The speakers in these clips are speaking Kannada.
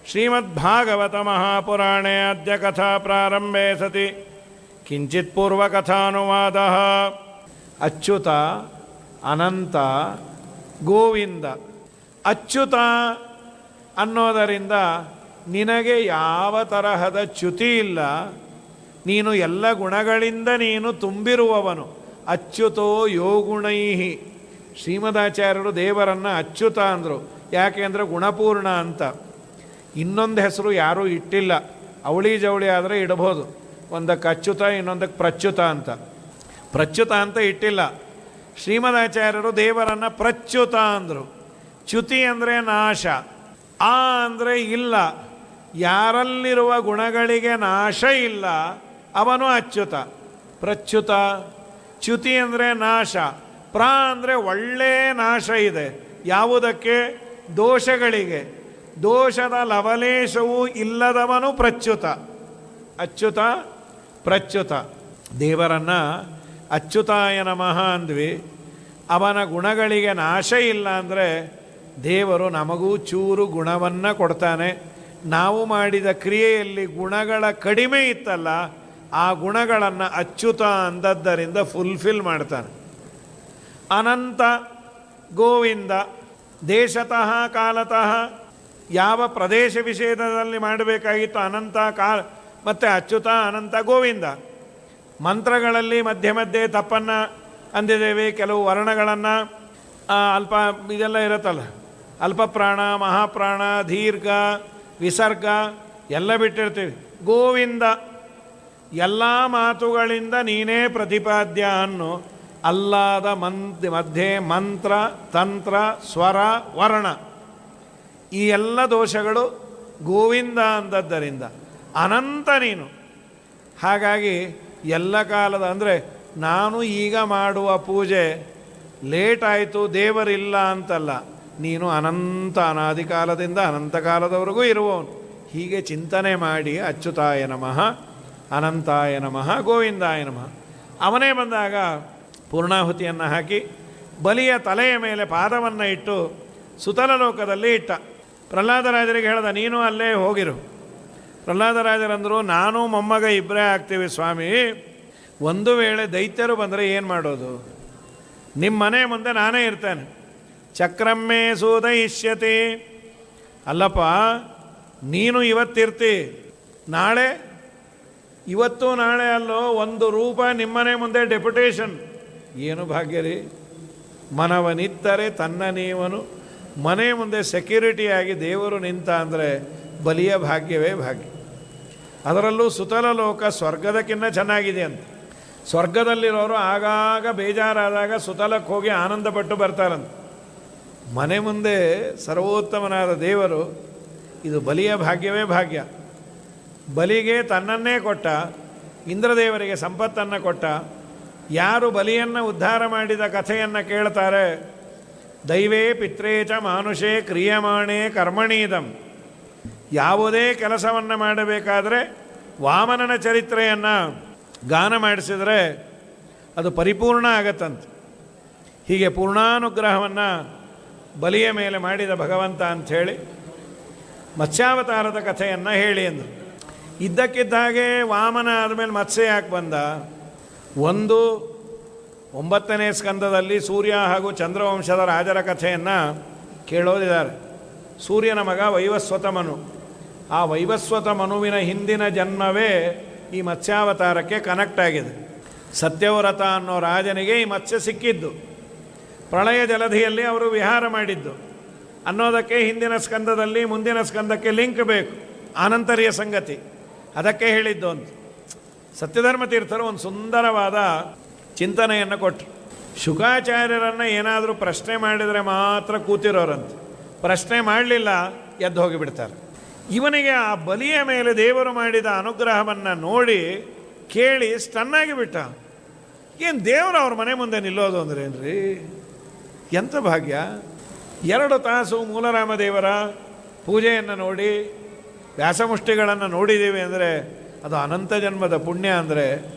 ಶ್ರೀಮದ್ಭಾಗವತ ಮಹಾಪುರಾಣೇ ಅದ್ಯ ಕಥಾ ಪ್ರಾರಂಭೆ ಸತಿ ಕಿಂಚಿತ್ ಪೂರ್ವಕಥಾನುವಾದ. ಅಚ್ಯುತ, ಅನಂತ, ಗೋವಿಂದ. ಅಚ್ಯುತ ಅನ್ನೋದರಿಂದ ನಿನಗೆ ಯಾವ ತರಹದ ಚ್ಯುತಿ ಇಲ್ಲ, ನೀನು ಎಲ್ಲ ಗುಣಗಳಿಂದ ನೀನು ತುಂಬಿರುವವನು. ಅಚ್ಯುತೋ ಯೋಗುಣೈಹಿ. ಶ್ರೀಮದಾಚಾರ್ಯರು ದೇವರನ್ನು ಅಚ್ಯುತ ಅಂದರು. ಯಾಕೆ ಅಂದರೆ ಗುಣಪೂರ್ಣ ಅಂತ. ಇನ್ನೊಂದು ಹೆಸರು ಯಾರೂ ಇಟ್ಟಿಲ್ಲ. ಅವಳಿ ಜವಳಿ ಆದರೆ ಇಡಬಹುದು. ಒಂದಕ್ಕೆ ಅಚ್ಯುತ, ಇನ್ನೊಂದಕ್ಕೆ ಪ್ರಚ್ಯುತ ಅಂತ. ಪ್ರಚ್ಯುತ ಅಂತ ಇಟ್ಟಿಲ್ಲ. ಶ್ರೀಮದಾಚಾರ್ಯರು ದೇವರನ್ನು ಪ್ರಚ್ಯುತ ಅಂದರು. ಚ್ಯುತಿ ಅಂದರೆ ನಾಶ, ಆ ಅಂದರೆ ಇಲ್ಲ. ಯಾರಲ್ಲಿರುವ ಗುಣಗಳಿಗೆ ನಾಶ ಇಲ್ಲ ಅವನು ಅಚ್ಯುತ. ಪ್ರಚ್ಯುತ. ಚ್ಯುತಿ ಅಂದರೆ ನಾಶ, ಪ್ರ ಅಂದರೆ ಒಳ್ಳೆಯ ನಾಶ ಇದೆ. ಯಾವುದಕ್ಕೆ? ದೋಷಗಳಿಗೆ. ದೋಷದ ಲವಲೇಶವೂ ಇಲ್ಲದವನು ಪ್ರಚ್ಯುತ. ಅಚ್ಯುತ, ಪ್ರಚ್ಯುತ. ದೇವರನ್ನು ಅಚ್ಯುತಾಯ ನಮಃ ಅಂದ್ವಿ. ಅವನ ಗುಣಗಳಿಗೆ ನಾಶ ಇಲ್ಲ ಅಂದರೆ ದೇವರು ನಮಗೂ ಚೂರು ಗುಣವನ್ನು ಕೊಡ್ತಾನೆ. ನಾವು ಮಾಡಿದ ಕ್ರಿಯೆಯಲ್ಲಿ ಗುಣಗಳ ಕಡಿಮೆ ಇತ್ತಲ್ಲ, ಆ ಗುಣಗಳನ್ನು ಅಚ್ಯುತ ಅಂದದ್ದರಿಂದ ಫುಲ್ಫಿಲ್ ಮಾಡ್ತಾನೆ. ಅನಂತ, ಗೋವಿಂದ. ದೇಶತಃ ಕಾಲತಃ ಯಾವ ಪ್ರದೇಶ ವಿಷಯದಲ್ಲಿ ಮಾಡಬೇಕಾಗಿತ್ತು ಅನಂತ ಕಾಲ ಮತ್ತು ಅಚ್ಯುತ, ಅನಂತ, ಗೋವಿಂದ. ಮಂತ್ರಗಳಲ್ಲಿ ಮಧ್ಯೆ ಮಧ್ಯೆ ತಪ್ಪನ್ನು ಅಂದಿದ್ದೇವೆ. ಕೆಲವು ವರ್ಣಗಳನ್ನು ಅಲ್ಪ ಇದೆಲ್ಲ ಇರುತ್ತಲ್ಲ, ಅಲ್ಪಪ್ರಾಣ, ಮಹಾಪ್ರಾಣ, ದೀರ್ಘ, ವಿಸರ್ಗ ಎಲ್ಲ ಬಿಟ್ಟಿರ್ತೀವಿ. ಗೋವಿಂದ. ಎಲ್ಲ ಮಾತುಗಳಿಂದ ನೀನೇ ಪ್ರತಿಪಾದ್ಯ ಅನ್ನು. ಅಲ್ಲಾದ ಮಧ್ಯೆ ಮಂತ್ರ, ತಂತ್ರ, ಸ್ವರ, ವರ್ಣ ಈ ಎಲ್ಲ ದೋಷಗಳು ಗೋವಿಂದ ಅಂದದ್ದರಿಂದ ಅನಂತ ನೀನು. ಹಾಗಾಗಿ ಎಲ್ಲ ಕಾಲದ ಅಂದರೆ ನಾನು ಈಗ ಮಾಡುವ ಪೂಜೆ ಲೇಟ್ ಆಯಿತು, ದೇವರಿಲ್ಲ ಅಂತಲ್ಲ. ನೀನು ಅನಂತ, ಅನಾದಿ ಕಾಲದಿಂದ ಅನಂತ ಕಾಲದವರೆಗೂ ಇರುವವನು. ಹೀಗೆ ಚಿಂತನೆ ಮಾಡಿ ಅಚ್ಯುತಾಯ ನಮಃ, ಅನಂತಾಯ ನಮಃ, ಗೋವಿಂದಾಯ ನಮಃ. ಅವನೇ ಬಂದಾಗ ಪೂರ್ಣಾಹುತಿಯನ್ನು ಹಾಕಿ ಬಲಿಯ ತಲೆಯ ಮೇಲೆ ಪಾದವನ್ನು ಇಟ್ಟು ಸುತಲ ಲೋಕದಲ್ಲಿ ಇಟ್ಟ. ಪ್ರಹ್ಲಾದರಾಜರಿಗೆ ಹೇಳ್ದ, ನೀನು ಅಲ್ಲೇ ಹೋಗಿರು. ಪ್ರಹ್ಲಾದರಾಜರಂದರು, ನಾನು ಮೊಮ್ಮಗ ಇಬ್ಬರೇ ಆಗ್ತೀವಿ ಸ್ವಾಮಿ. ಒಂದು ವೇಳೆ ದೈತ್ಯರು ಬಂದರೆ ಏನು ಮಾಡೋದು? ನಿಮ್ಮ ಮನೆ ಮುಂದೆ ನಾನೇ ಇರ್ತೇನೆ. ಚಕ್ರಮ್ಮೆ ಸೂದಯಿಷ್ಯತಿ. ಅಲ್ಲಪ್ಪ, ನೀನು ಇವತ್ತಿರ್ತಿ, ನಾಳೆ ಇವತ್ತು ನಾಳೆ ಅಲ್ಲೋ ಒಂದು ರೂಪ ನಿಮ್ಮನೆ ಮುಂದೆ ಡೆಪ್ಯುಟೇಷನ್. ಏನು ಭಾಗ್ಯ ರೀ! ಮನವನಿತ್ತರೆ ತನ್ನ ನೀವನು. ಮನೆ ಮುಂದೆ ಸೆಕ್ಯೂರಿಟಿಯಾಗಿ ದೇವರು ನಿಂತ ಅಂದರೆ ಬಲಿಯ ಭಾಗ್ಯವೇ ಭಾಗ್ಯ. ಅದರಲ್ಲೂ ಸುತಲ ಲೋಕ ಸ್ವರ್ಗದಕ್ಕಿಂತ ಚೆನ್ನಾಗಿದೆ ಅಂತ. ಸ್ವರ್ಗದಲ್ಲಿರೋರು ಆಗಾಗ ಬೇಜಾರಾದಾಗ ಸುತಲಕ್ಕೆ ಹೋಗಿ ಆನಂದಪಟ್ಟು ಬರ್ತಾರಂತ. ಮನೆ ಮುಂದೆ ಸರ್ವೋತ್ತಮನಾದ ದೇವರು, ಇದು ಬಲಿಯ ಭಾಗ್ಯವೇ ಭಾಗ್ಯ. ಬಲಿಗೆ ತನ್ನನ್ನೇ ಕೊಟ್ಟ, ಇಂದ್ರದೇವರಿಗೆ ಸಂಪತ್ತನ್ನು ಕೊಟ್ಟ. ಯಾರು ಬಲಿಯನ್ನು ಉದ್ಧಾರ ಮಾಡಿದ ಕಥೆಯನ್ನು ಕೇಳ್ತಾರೆ, ದೈವೇ ಪಿತ್ರೇ ಚ ಮಾನುಷೇ ಕ್ರಿಯಮಾಣೇ ಕರ್ಮಣೀದಂ. ಯಾವುದೇ ಕೆಲಸವನ್ನು ಮಾಡಬೇಕಾದ್ರೆ ವಾಮನನ ಚರಿತ್ರೆಯನ್ನು ಗಾನ ಮಾಡಿಸಿದರೆ ಅದು ಪರಿಪೂರ್ಣ ಆಗತ್ತಂತೆ. ಹೀಗೆ ಪೂರ್ಣಾನುಗ್ರಹವನ್ನು ಬಲಿಯ ಮೇಲೆ ಮಾಡಿದ ಭಗವಂತ ಅಂಥೇಳಿ ಮತ್ಸ್ಯಾವತಾರದ ಕಥೆಯನ್ನು ಹೇಳಿ ಅಂದರು. ಇದ್ದಕ್ಕಿದ್ದ ಹಾಗೆ ವಾಮನ ಆದಮೇಲೆ ಮತ್ಸ್ಯ ಯಾಕೆ ಬಂದ? 9ನೇ ಸ್ಕಂದದಲ್ಲಿ ಸೂರ್ಯ ಹಾಗೂ ಚಂದ್ರವಂಶದ ರಾಜರ ಕಥೆಯನ್ನು ಕೇಳೋದಿದ್ದಾರೆ. ಸೂರ್ಯನ ಮಗ ವೈವಸ್ವತ ಮನು. ಆ ವೈವಸ್ವತ ಮನುವಿನ ಹಿಂದಿನ ಜನ್ಮವೇ ಈ ಮತ್ಸ್ಯಾವತಾರಕ್ಕೆ ಕನೆಕ್ಟ್ ಆಗಿದೆ. ಸತ್ಯವ್ರತ ಅನ್ನೋ ರಾಜನಿಗೆ ಈ ಮತ್ಸ್ಯ ಸಿಕ್ಕಿದ್ದು, ಪ್ರಳಯ ಜಲಧಿಯಲ್ಲಿ ಅವರು ವಿಹಾರ ಮಾಡಿದ್ದು ಅನ್ನೋದಕ್ಕೆ ಹಿಂದಿನ ಸ್ಕಂದದಲ್ಲಿ ಮುಂದಿನ ಸ್ಕಂದಕ್ಕೆ ಲಿಂಕ್ ಬೇಕು, ಆನಂತರ್ಯ ಸಂಗತಿ. ಅದಕ್ಕೆ ಹೇಳಿದ್ದು ಅಂತ ಸತ್ಯಧರ್ಮ ತೀರ್ಥರು ಒಂದು ಸುಂದರವಾದ ಚಿಂತನೆಯನ್ನು ಕೊಟ್ಟರು. ಶುಕಾಚಾರ್ಯರನ್ನು ಏನಾದರೂ ಪ್ರಶ್ನೆ ಮಾಡಿದರೆ ಮಾತ್ರ ಕೂತಿರೋರಂತೆ, ಪ್ರಶ್ನೆ ಮಾಡಲಿಲ್ಲ ಎದ್ದು ಹೋಗಿಬಿಡ್ತಾರೆ. ಇವನಿಗೆ ಆ ಬಲಿಯ ಮೇಲೆ ದೇವರು ಮಾಡಿದ ಅನುಗ್ರಹವನ್ನು ನೋಡಿ ಕೇಳಿ ಸ್ಟನ್ನಾಗಿ ಬಿಟ್ಟ. ಏನು ದೇವರು ಅವ್ರ ಮನೆ ಮುಂದೆ ನಿಲ್ಲೋದು ಅಂದ್ರೆ ಏನ್ರಿ, ಎಂಥ ಭಾಗ್ಯ! 2 ತಾಸು ಮೂಲರಾಮದೇವರ ಪೂಜೆಯನ್ನು ನೋಡಿ ವ್ಯಾಸಮುಷ್ಟಿಗಳನ್ನು ನೋಡಿದ್ದೀವಿ ಅಂದರೆ ಅದು ಅನಂತ ಜನ್ಮದ ಪುಣ್ಯ. ಅಂದರೆ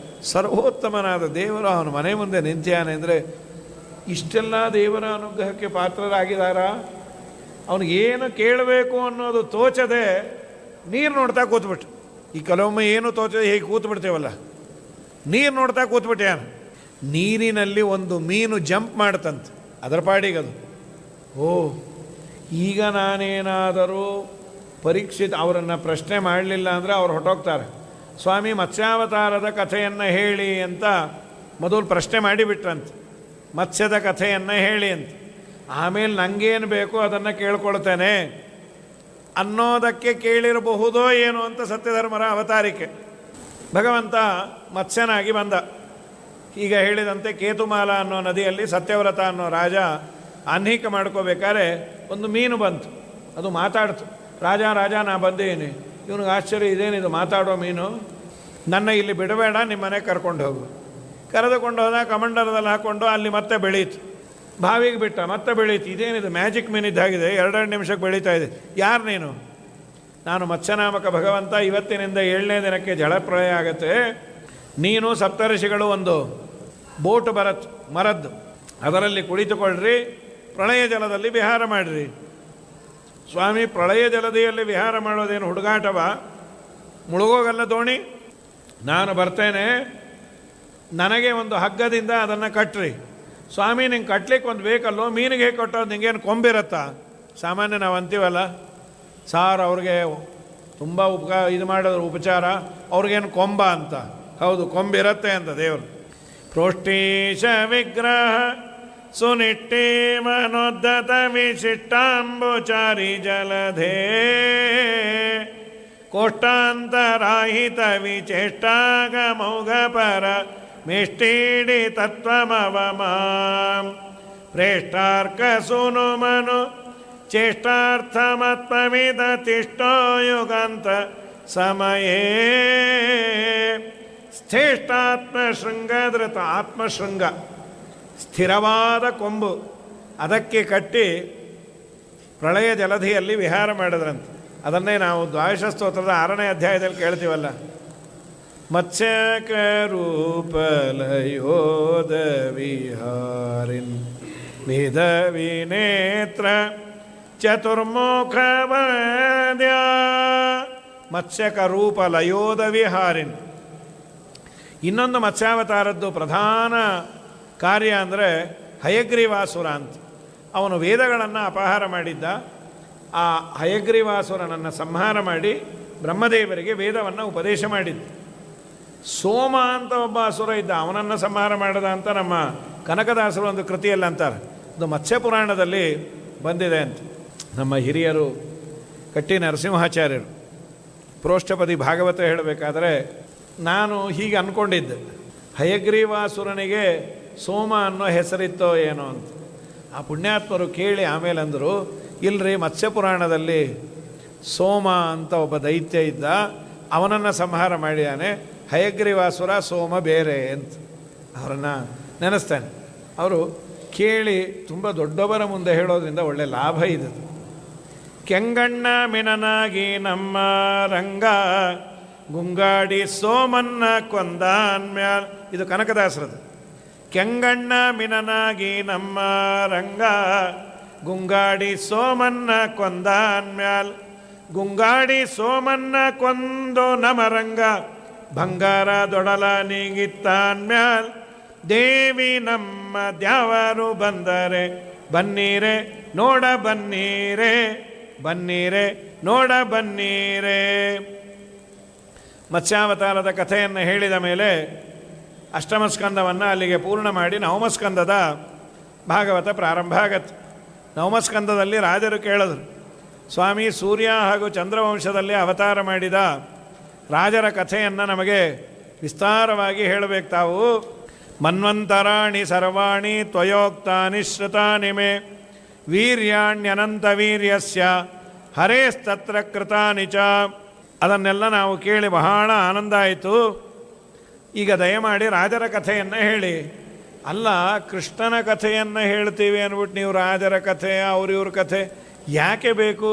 ಸರ್ವೋತ್ತಮನಾದ ದೇವರು ಅವನ ಮನೆ ಮುಂದೆ ನಿಂತ್ಯಾನೆ ಅಂದರೆ ಇಷ್ಟೆಲ್ಲ ದೇವರ ಅನುಗ್ರಹಕ್ಕೆ ಪಾತ್ರರಾಗಿದ್ದಾರಾ? ಅವನಿಗೇನು ಕೇಳಬೇಕು ಅನ್ನೋದು ತೋಚದೆ ನೀರು ನೋಡ್ತಾ ಕೂತ್ಬಿಟ್ಟು. ಈ ಕೆಲವೊಮ್ಮೆ ಏನು ತೋಚದೆ ಹೀಗೆ ಕೂತ್ಬಿಡ್ತೇವಲ್ಲ, ನೀರು ನೋಡ್ತಾ ಕೂತ್ಬಿಟ್ಟೆ ಯಾನು. ನೀರಿನಲ್ಲಿ ಒಂದು ಮೀನು ಜಂಪ್ ಮಾಡ್ತಂತೆ ಅದರ ಪಾಡಿಗದು. ಓ, ಈಗ ನಾನೇನಾದರೂ ಪರೀಕ್ಷಿತ್ ಅವರನ್ನು ಪ್ರಶ್ನೆ ಮಾಡಲಿಲ್ಲ ಅಂದರೆ ಅವ್ರು ಹೊರಟೋಗ್ತಾರೆ. ಸ್ವಾಮಿ ಮತ್ಸ್ಯಾವತಾರದ ಕಥೆಯನ್ನು ಹೇಳಿ ಅಂತ ಮೊದಲು ಪ್ರಶ್ನೆ ಮಾಡಿಬಿಟ್ರಂತೆ, ಮತ್ಸ್ಯದ ಕಥೆಯನ್ನು ಹೇಳಿ ಅಂತ. ಆಮೇಲೆ ನನಗೇನು ಬೇಕೋ ಅದನ್ನು ಕೇಳ್ಕೊಳ್ತೇನೆ ಅನ್ನೋದಕ್ಕೆ ಕೇಳಿರಬಹುದೋ ಏನೋ ಅಂತ ಸತ್ಯಧರ್ಮರ ಅವತಾರಿಕೆ. ಭಗವಂತ ಮತ್ಸ್ಯನಾಗಿ ಬಂದ. ಈಗ ಹೇಳಿದಂತೆ ಕೇತುಮಾಲ ಅನ್ನೋ ನದಿಯಲ್ಲಿ ಸತ್ಯವ್ರತ ಅನ್ನೋ ರಾಜ ಆಹ್ನಿಕ ಮಾಡ್ಕೋಬೇಕಾದ್ರೆ ಒಂದು ಮೀನು ಬಂತು. ಅದು ಮಾತಾಡ್ತು, ರಾಜ ರಾಜ ನಾ ಬಂದೇನಿ. ಇವನಿಗೆ ಆಶ್ಚರ್ಯ, ಇದೇನಿದು ಮಾತಾಡೋ ಮೀನು, ನನ್ನ ಇಲ್ಲಿ ಬಿಡಬೇಡ, ನಿಮ್ಮ ಮನೆಗೆ ಕರ್ಕೊಂಡು ಹೋಗು. ಕರೆದುಕೊಂಡು ಹೋದ, ಕಮಂಡಲದಲ್ಲಿ ಹಾಕ್ಕೊಂಡು ಅಲ್ಲಿ ಮತ್ತೆ ಬೆಳೀತು. ಬಾವಿಗೆ ಬಿಟ್ಟ, ಮತ್ತೆ ಬೆಳೀತು. ಇದೇನಿದು ಮ್ಯಾಜಿಕ್ ಮೀನಿದ್ದಾಗಿದೆ, 2 ನಿಮಿಷಕ್ಕೆ ಬೆಳೀತಾ ಇದೆ. ಯಾರು ನೀನು? ನಾನು ಮತ್ಸ್ಯನಾಮಕ ಭಗವಂತ, ಇವತ್ತಿನಿಂದ 7ನೇ ದಿನಕ್ಕೆ ಜಲಪ್ರಳಯ ಆಗುತ್ತೆ. ನೀನು ಸಪ್ತರ್ಷಿಗಳು ಒಂದು ಬೋಟು ಬರತ್ ಮರದ್ದು, ಅದರಲ್ಲಿ ಕುಳಿತುಕೊಳ್ಳ್ರಿ, ಪ್ರಳಯ ಜಲದಲ್ಲಿ ವಿಹಾರ ಮಾಡಿರಿ. ಸ್ವಾಮಿ, ಪ್ರಳಯ ಜಲದಿಯಲ್ಲಿ ವಿಹಾರ ಮಾಡೋದೇನು ಹುಡುಗಾಟವ? ಮುಳುಗೋಗಲ್ಲ ದೋಣಿ. ನಾನು ಬರ್ತೇನೆ, ನನಗೆ ಒಂದು ಹಗ್ಗದಿಂದ ಅದನ್ನು ಕಟ್ಟ್ರಿ. ಸ್ವಾಮಿ, ನಿಂಗೆ ಕಟ್ಲಿಕ್ಕೆ ಒಂದು ಬೇಕಲ್ಲೋ, ಮೀನಿಗೆ ಹೇಗೆ ಕೊಟ್ಟೋದು, ನಿಂಗೇನು ಕೊಂಬಿರತ್ತಾ? ಸಾಮಾನ್ಯ ನಾವು ಅಂತೀವಲ್ಲ ಸಾರ್, ಅವ್ರಿಗೆ ತುಂಬ ಇದು ಮಾಡೋದು ಉಪಚಾರ, ಅವ್ರಿಗೇನು ಕೊಂಬ ಅಂತ. ಹೌದು, ಕೊಂಬಿರತ್ತೆ ಅಂತ ದೇವರು. ಪ್ರೋಷ್ಟೀಶ ವಿಗ್ರಹ ಸುನಿಟ್ಟೆ ಮನೋದ್ಧತ ವಿಶಿಷ್ಟಾಂಬುಚಾರಿ ಜಲಧೇ ಕೋಷ್ಟಾಂತರಾಹಿತ ವಿಚೇಷ್ಟಾಗಮೌಘ ಪರ ಮಿಷ್ಟೀಡಿ ತತ್ವಮವಮಾಂ ಪ್ರೇಷ್ಟಾರ್ಕ ಸುನು ಮನು ಚೇಷ್ಟಾರ್ಥಮತ್ಮವಿದ ತಿಷ್ಟೋ ಯುಗಾಂತ ಸಮಯೇ ಸ್ಥೇಷ್ಟಾತ್ಮಶೃಂಗಧೃತ. ಆತ್ಮಶೃಂಗ ಸ್ಥಿರವಾದ ಕೊಂಬು, ಅದಕ್ಕೆ ಕಟ್ಟಿ ಪ್ರಳಯ ಜಲಧಿಯಲ್ಲಿ ವಿಹಾರ ಮಾಡಿದ್ರಂತೆ. ಅದನ್ನೇ ನಾವು ದ್ವಾದಶ ಸ್ತೋತ್ರದ 6ನೇ ಅಧ್ಯಾಯದಲ್ಲಿ ಕೇಳ್ತೀವಲ್ಲ. ಮತ್ಸ್ಯಕರೂಪಲಯೋಧ ವಿಹಾರಿನ್ ವೇದ ವಿನೇತ್ರ ಚತುರ್ಮುಖವದ್ಯ. ಮತ್ಸ್ಯಕರೂಪ ಲಯೋಧ ವಿಹಾರಿನ್. ಇನ್ನೊಂದು ಮತ್ಸ್ಯಾವತಾರದ್ದು ಪ್ರಧಾನ ಕಾರ್ಯ ಅಂದರೆ ಹಯಗ್ರೀವಾಸುರ ಅಂತ. ಅವನು ವೇದಗಳನ್ನು ಅಪಹಾರ ಮಾಡಿದ್ದ. ಆ ಹಯಗ್ರೀವಾಸುರನನ್ನು ಸಂಹಾರ ಮಾಡಿ ಬ್ರಹ್ಮದೇವರಿಗೆ ವೇದವನ್ನು ಉಪದೇಶ ಮಾಡಿದ್ದ. ಸೋಮ ಅಂತ ಒಬ್ಬ ಅಸುರ ಇದ್ದ, ಅವನನ್ನು ಸಂಹಾರ ಮಾಡದ ಅಂತ ನಮ್ಮ ಕನಕದಾಸರು ಒಂದು ಕೃತಿಯಲ್ಲಿ ಅಂತಾರೆ. ಅದು ಮತ್ಸ್ಯಪುರಾಣದಲ್ಲಿ ಬಂದಿದೆ ಅಂತ. ನಮ್ಮ ಹಿರಿಯರು ಕಟ್ಟಿ ನರಸಿಂಹಾಚಾರ್ಯರು ಪ್ರೋಷ್ಠಪದಿ ಭಾಗವತ ಹೇಳಬೇಕಾದ್ರೆ ನಾನು ಹೀಗೆ ಅಂದ್ಕೊಂಡಿದ್ದೆ, ಹಯಗ್ರೀವಾಸುರನಿಗೆ ಸೋಮ ಅನ್ನೋ ಹೆಸರಿತ್ತೋ ಏನೋ ಅಂತ. ಆ ಪುಣ್ಯಾತ್ಮರು ಕೇಳಿ ಆಮೇಲೆ ಅಂದರು, ಇಲ್ಲರಿ, ಮತ್ಸ್ಯಪುರಾಣದಲ್ಲಿ ಸೋಮ ಅಂತ ಒಬ್ಬ ದೈತ್ಯ ಇದ್ದ, ಅವನನ್ನು ಸಂಹಾರ ಮಾಡಿದ್ದಾನೆ. ಹಯಗ್ರೀವಾಸುರ, ಸೋಮ ಬೇರೆ ಅಂತ ಅವರನ್ನು ನೆನೆಸ್ತಾನೆ. ಅವರು ಕೇಳಿ ತುಂಬ ದೊಡ್ಡವರ ಮುಂದೆ ಹೇಳೋದ್ರಿಂದ ಒಳ್ಳೆ ಲಾಭ ಇದೆ. ಕೆಂಗಣ್ಣ ಮಿನನಾಗಿ ನಮ್ಮ ರಂಗ ಗುಂಗಾಡಿ ಸೋಮನ್ನ ಕೊಂದಾನ್ಮ್ಯಾಲ್. ಇದು ಕನಕದಾಸರದು. ಕೆಂಗಣ್ಣ ಮಿನನಾಗಿ ನಮ್ಮ ರಂಗ ಗುಂಗಾಡಿ ಸೋಮನ್ನ ಕೊಂದಾನ್ಮ್ಯಾಲ್. ಗುಂಗಾಡಿ ಸೋಮನ್ನ ಕೊಂದು ನಮರಂಗ ಬಂಗಾರ ದೊಡಲ ನೀಗಿತ್ತಾನ್ಮ್ಯಾಲ್. ದೇವಿ ನಮ್ಮ ದ್ಯಾವರು ಬಂದರೆ ಬನ್ನೀರೆ ನೋಡ ಬನ್ನೀರೆ, ಬನ್ನೀರೆ ನೋಡ ಬನ್ನೀರೆ. ಮತ್ಸ್ಯಾವತಾರದ ಕಥೆಯನ್ನು ಹೇಳಿದ ಮೇಲೆ ಅಷ್ಟಮಸ್ಕಂದವನ್ನು ಅಲ್ಲಿಗೆ ಪೂರ್ಣ ಮಾಡಿ ನವಮಸ್ಕಂದದ ಭಾಗವತ ಪ್ರಾರಂಭ ಆಗತ್ತೆ. ನವಮಸ್ಕಂದದಲ್ಲಿ ರಾಜರು ಕೇಳಿದ್ರು, ಸ್ವಾಮಿ, ಸೂರ್ಯ ಹಾಗೂ ಚಂದ್ರವಂಶದಲ್ಲಿ ಅವತಾರ ಮಾಡಿದ ರಾಜರ ಕಥೆಯನ್ನು ನಮಗೆ ವಿಸ್ತಾರವಾಗಿ ಹೇಳಬೇಕು ತಾವು. ಮನ್ವಂತರಾಣಿ ಸರ್ವಾಣಿ ತ್ವಯೋಕ್ತಾನಿ ಶ್ರುತಾನಿ ಮೇ ವೀರ್ಯಾಣ್ಯನಂತ ವೀರ್ಯಸ್ಯ ಹರೇಸ್ತತ್ರ ಕೃತಾನಿ ಚ. ಅದನ್ನೆಲ್ಲ ನಾವು ಕೇಳಿ ಬಹಳ ಆನಂದ ಆಯಿತು. ಈಗ ದಯಮಾಡಿ ರಾಜರ ಕಥೆಯನ್ನು ಹೇಳಿ. ಅಲ್ಲ, ಕೃಷ್ಣನ ಕಥೆಯನ್ನು ಹೇಳ್ತೀವಿ ಅಂದ್ಬಿಟ್ಟು ನೀವು ರಾಜರ ಕಥೆ ಅವ್ರಿವ್ರ ಕಥೆ ಯಾಕೆ ಬೇಕು?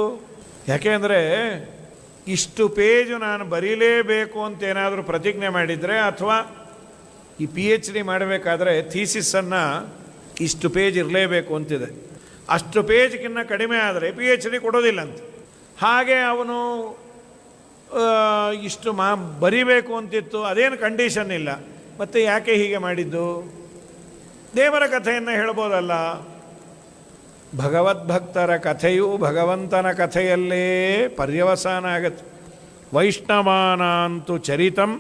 ಯಾಕೆ ಅಂದರೆ ಇಷ್ಟು ಪೇಜು ನಾನು ಬರೀಲೇಬೇಕು ಅಂತ ಏನಾದರೂ ಪ್ರತಿಜ್ಞೆ ಮಾಡಿದರೆ, ಅಥವಾ ಈ PhD ಮಾಡಬೇಕಾದ್ರೆ ಥೀಸಿಸನ್ನು ಇಷ್ಟು ಪೇಜ್ ಇರಲೇಬೇಕು ಅಂತಿದೆ. ಅಷ್ಟು ಪೇಜ್ಗಿನ್ನ ಕಡಿಮೆ ಆದರೆ PhD ಕೊಡೋದಿಲ್ಲ ಅಂತ. ಹಾಗೆ ಅವನು ಇಷ್ಟು ಬರಿಬೇಕು ಅಂತಿತ್ತು, ಅದೇನು ಕಂಡೀಷನ್ ಇಲ್ಲ. ಮತ್ತು ಯಾಕೆ ಹೀಗೆ ಮಾಡಿದ್ದು? ದೇವರ ಕಥೆಯನ್ನು ಹೇಳ್ಬೋದಲ್ಲ. ಭಗವದ್ಭಕ್ತರ ಕಥೆಯು ಭಗವಂತನ ಕಥೆಯಲ್ಲೇ ಪರ್ಯವಸಾನ ಆಗತ್ತೆ. ವೈಷ್ಣವಾನಾಂತು ಚರಿತಂ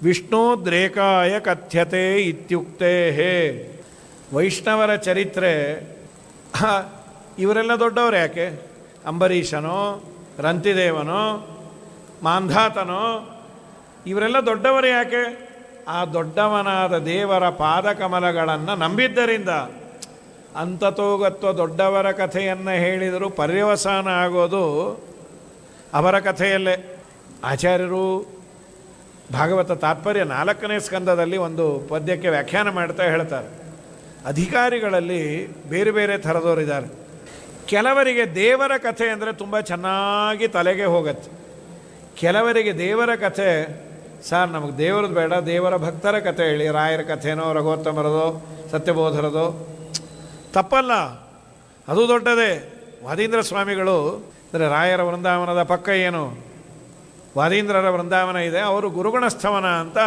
ವಿಷ್ಣೋದ್ರೇಕಾಯ ಕಥ್ಯತೆ ಇತ್ಯುಕ್ತೇ. ವೈಷ್ಣವರ ಚರಿತ್ರೆ, ಇವರೆಲ್ಲ ದೊಡ್ಡವರು ಯಾಕೆ? ಅಂಬರೀಷನೋ, ರಂತಿದೇವನೋ, ಮಾಂಧಾತನೋ, ಇವರೆಲ್ಲ ದೊಡ್ಡವರು ಯಾಕೆ? ಆ ದೊಡ್ಡವನಾದ ದೇವರ ಪಾದಕಮಲಗಳನ್ನು ನಂಬಿದ್ದರಿಂದ. ಅಂತತೋಗತ್ವ ದೊಡ್ಡವರ ಕಥೆಯನ್ನು ಹೇಳಿದರೂ ಪರ್ಯವಸಾನ ಆಗೋದು ಅವರ ಕಥೆಯಲ್ಲೇ. ಆಚಾರ್ಯರು ಭಾಗವತ ತಾತ್ಪರ್ಯ 4ನೇ ಸ್ಕಂದದಲ್ಲಿ ಒಂದು ಪದ್ಯಕ್ಕೆ ವ್ಯಾಖ್ಯಾನ ಮಾಡ್ತಾ ಹೇಳ್ತಾರೆ, ಅಧಿಕಾರಿಗಳಲ್ಲಿ ಬೇರೆ ಬೇರೆ ಥರದವರಿದ್ದಾರೆ. ಕೆಲವರಿಗೆ ದೇವರ ಕಥೆ ಅಂದರೆ ತುಂಬ ಚೆನ್ನಾಗಿ ತಲೆಗೆ ಹೋಗುತ್ತೆ. ಕೆಲವರಿಗೆ ದೇವರ ಕಥೆ, ಸರ್ ನಮಗೆ ದೇವರದ್ದು ಬೇಡ, ದೇವರ ಭಕ್ತರ ಕಥೆ ಹೇಳಿ, ರಾಯರ ಕಥೆನೋ, ರಘೋತ್ತಮರದೋ, ಸತ್ಯಬೋಧರದೋ. ತಪ್ಪಲ್ಲ, ಅದು ದೊಡ್ಡದೇ. ವಾದೀಂದ್ರ ಸ್ವಾಮಿಗಳು ಅಂದರೆ ರಾಯರ ವೃಂದಾವನದ ಪಕ್ಕ ಏನು ವಾದೀಂದ್ರರ ವೃಂದಾವನ ಇದೆ, ಅವರು ಗುರುಗುಣಸ್ಥವನ ಅಂತ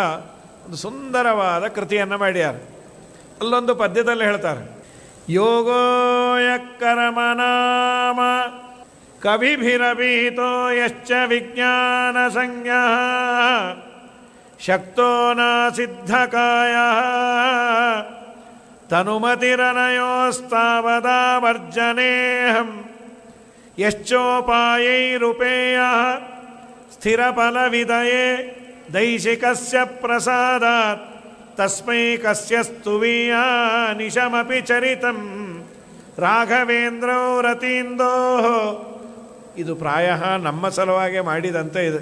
ಒಂದು ಸುಂದರವಾದ ಕೃತಿಯನ್ನು ಮಾಡ್ಯಾರ. ಅಲ್ಲೊಂದು ಪದ್ಯದಲ್ಲಿ ಹೇಳ್ತಾರೆ, ಯೋಗೋಯ ಕರ್ಮನಾಮ ಕವಿಭಿರಭಿಹಿತೋ ಯಶ್ಚ ವಿಜ್ಞಾನ ಸಂಜ್ಞಾ ಶಕ್ತೋ ನ ಸಿದ್ಧಕಾಯ ತನುಮತಿರನಯೋಸ್ತಾವದಾವರ್ಜನೇಹಂ ಯಶ್ಚೋಪಾಯೈರುಪೇಯ ಸ್ಥಿರಫಲವಿದಯೇ ದೈಶಿಕಸ್ಯ ಪ್ರಸಾದಾತ್ ತಸ್ಮೈ ಕಸ್ಯ ಸ್ತುವೀಯಾ ನಿಶಮಪಿ ಚರಿತಂ ರಾಘವೇಂದ್ರೌ ರತೀಂದೋ. ಇದು ಪ್ರಾಯ ನಮ್ಮ ಸಲುವಾಗಿ ಮಾಡಿದಂತೆ ಇದೆ.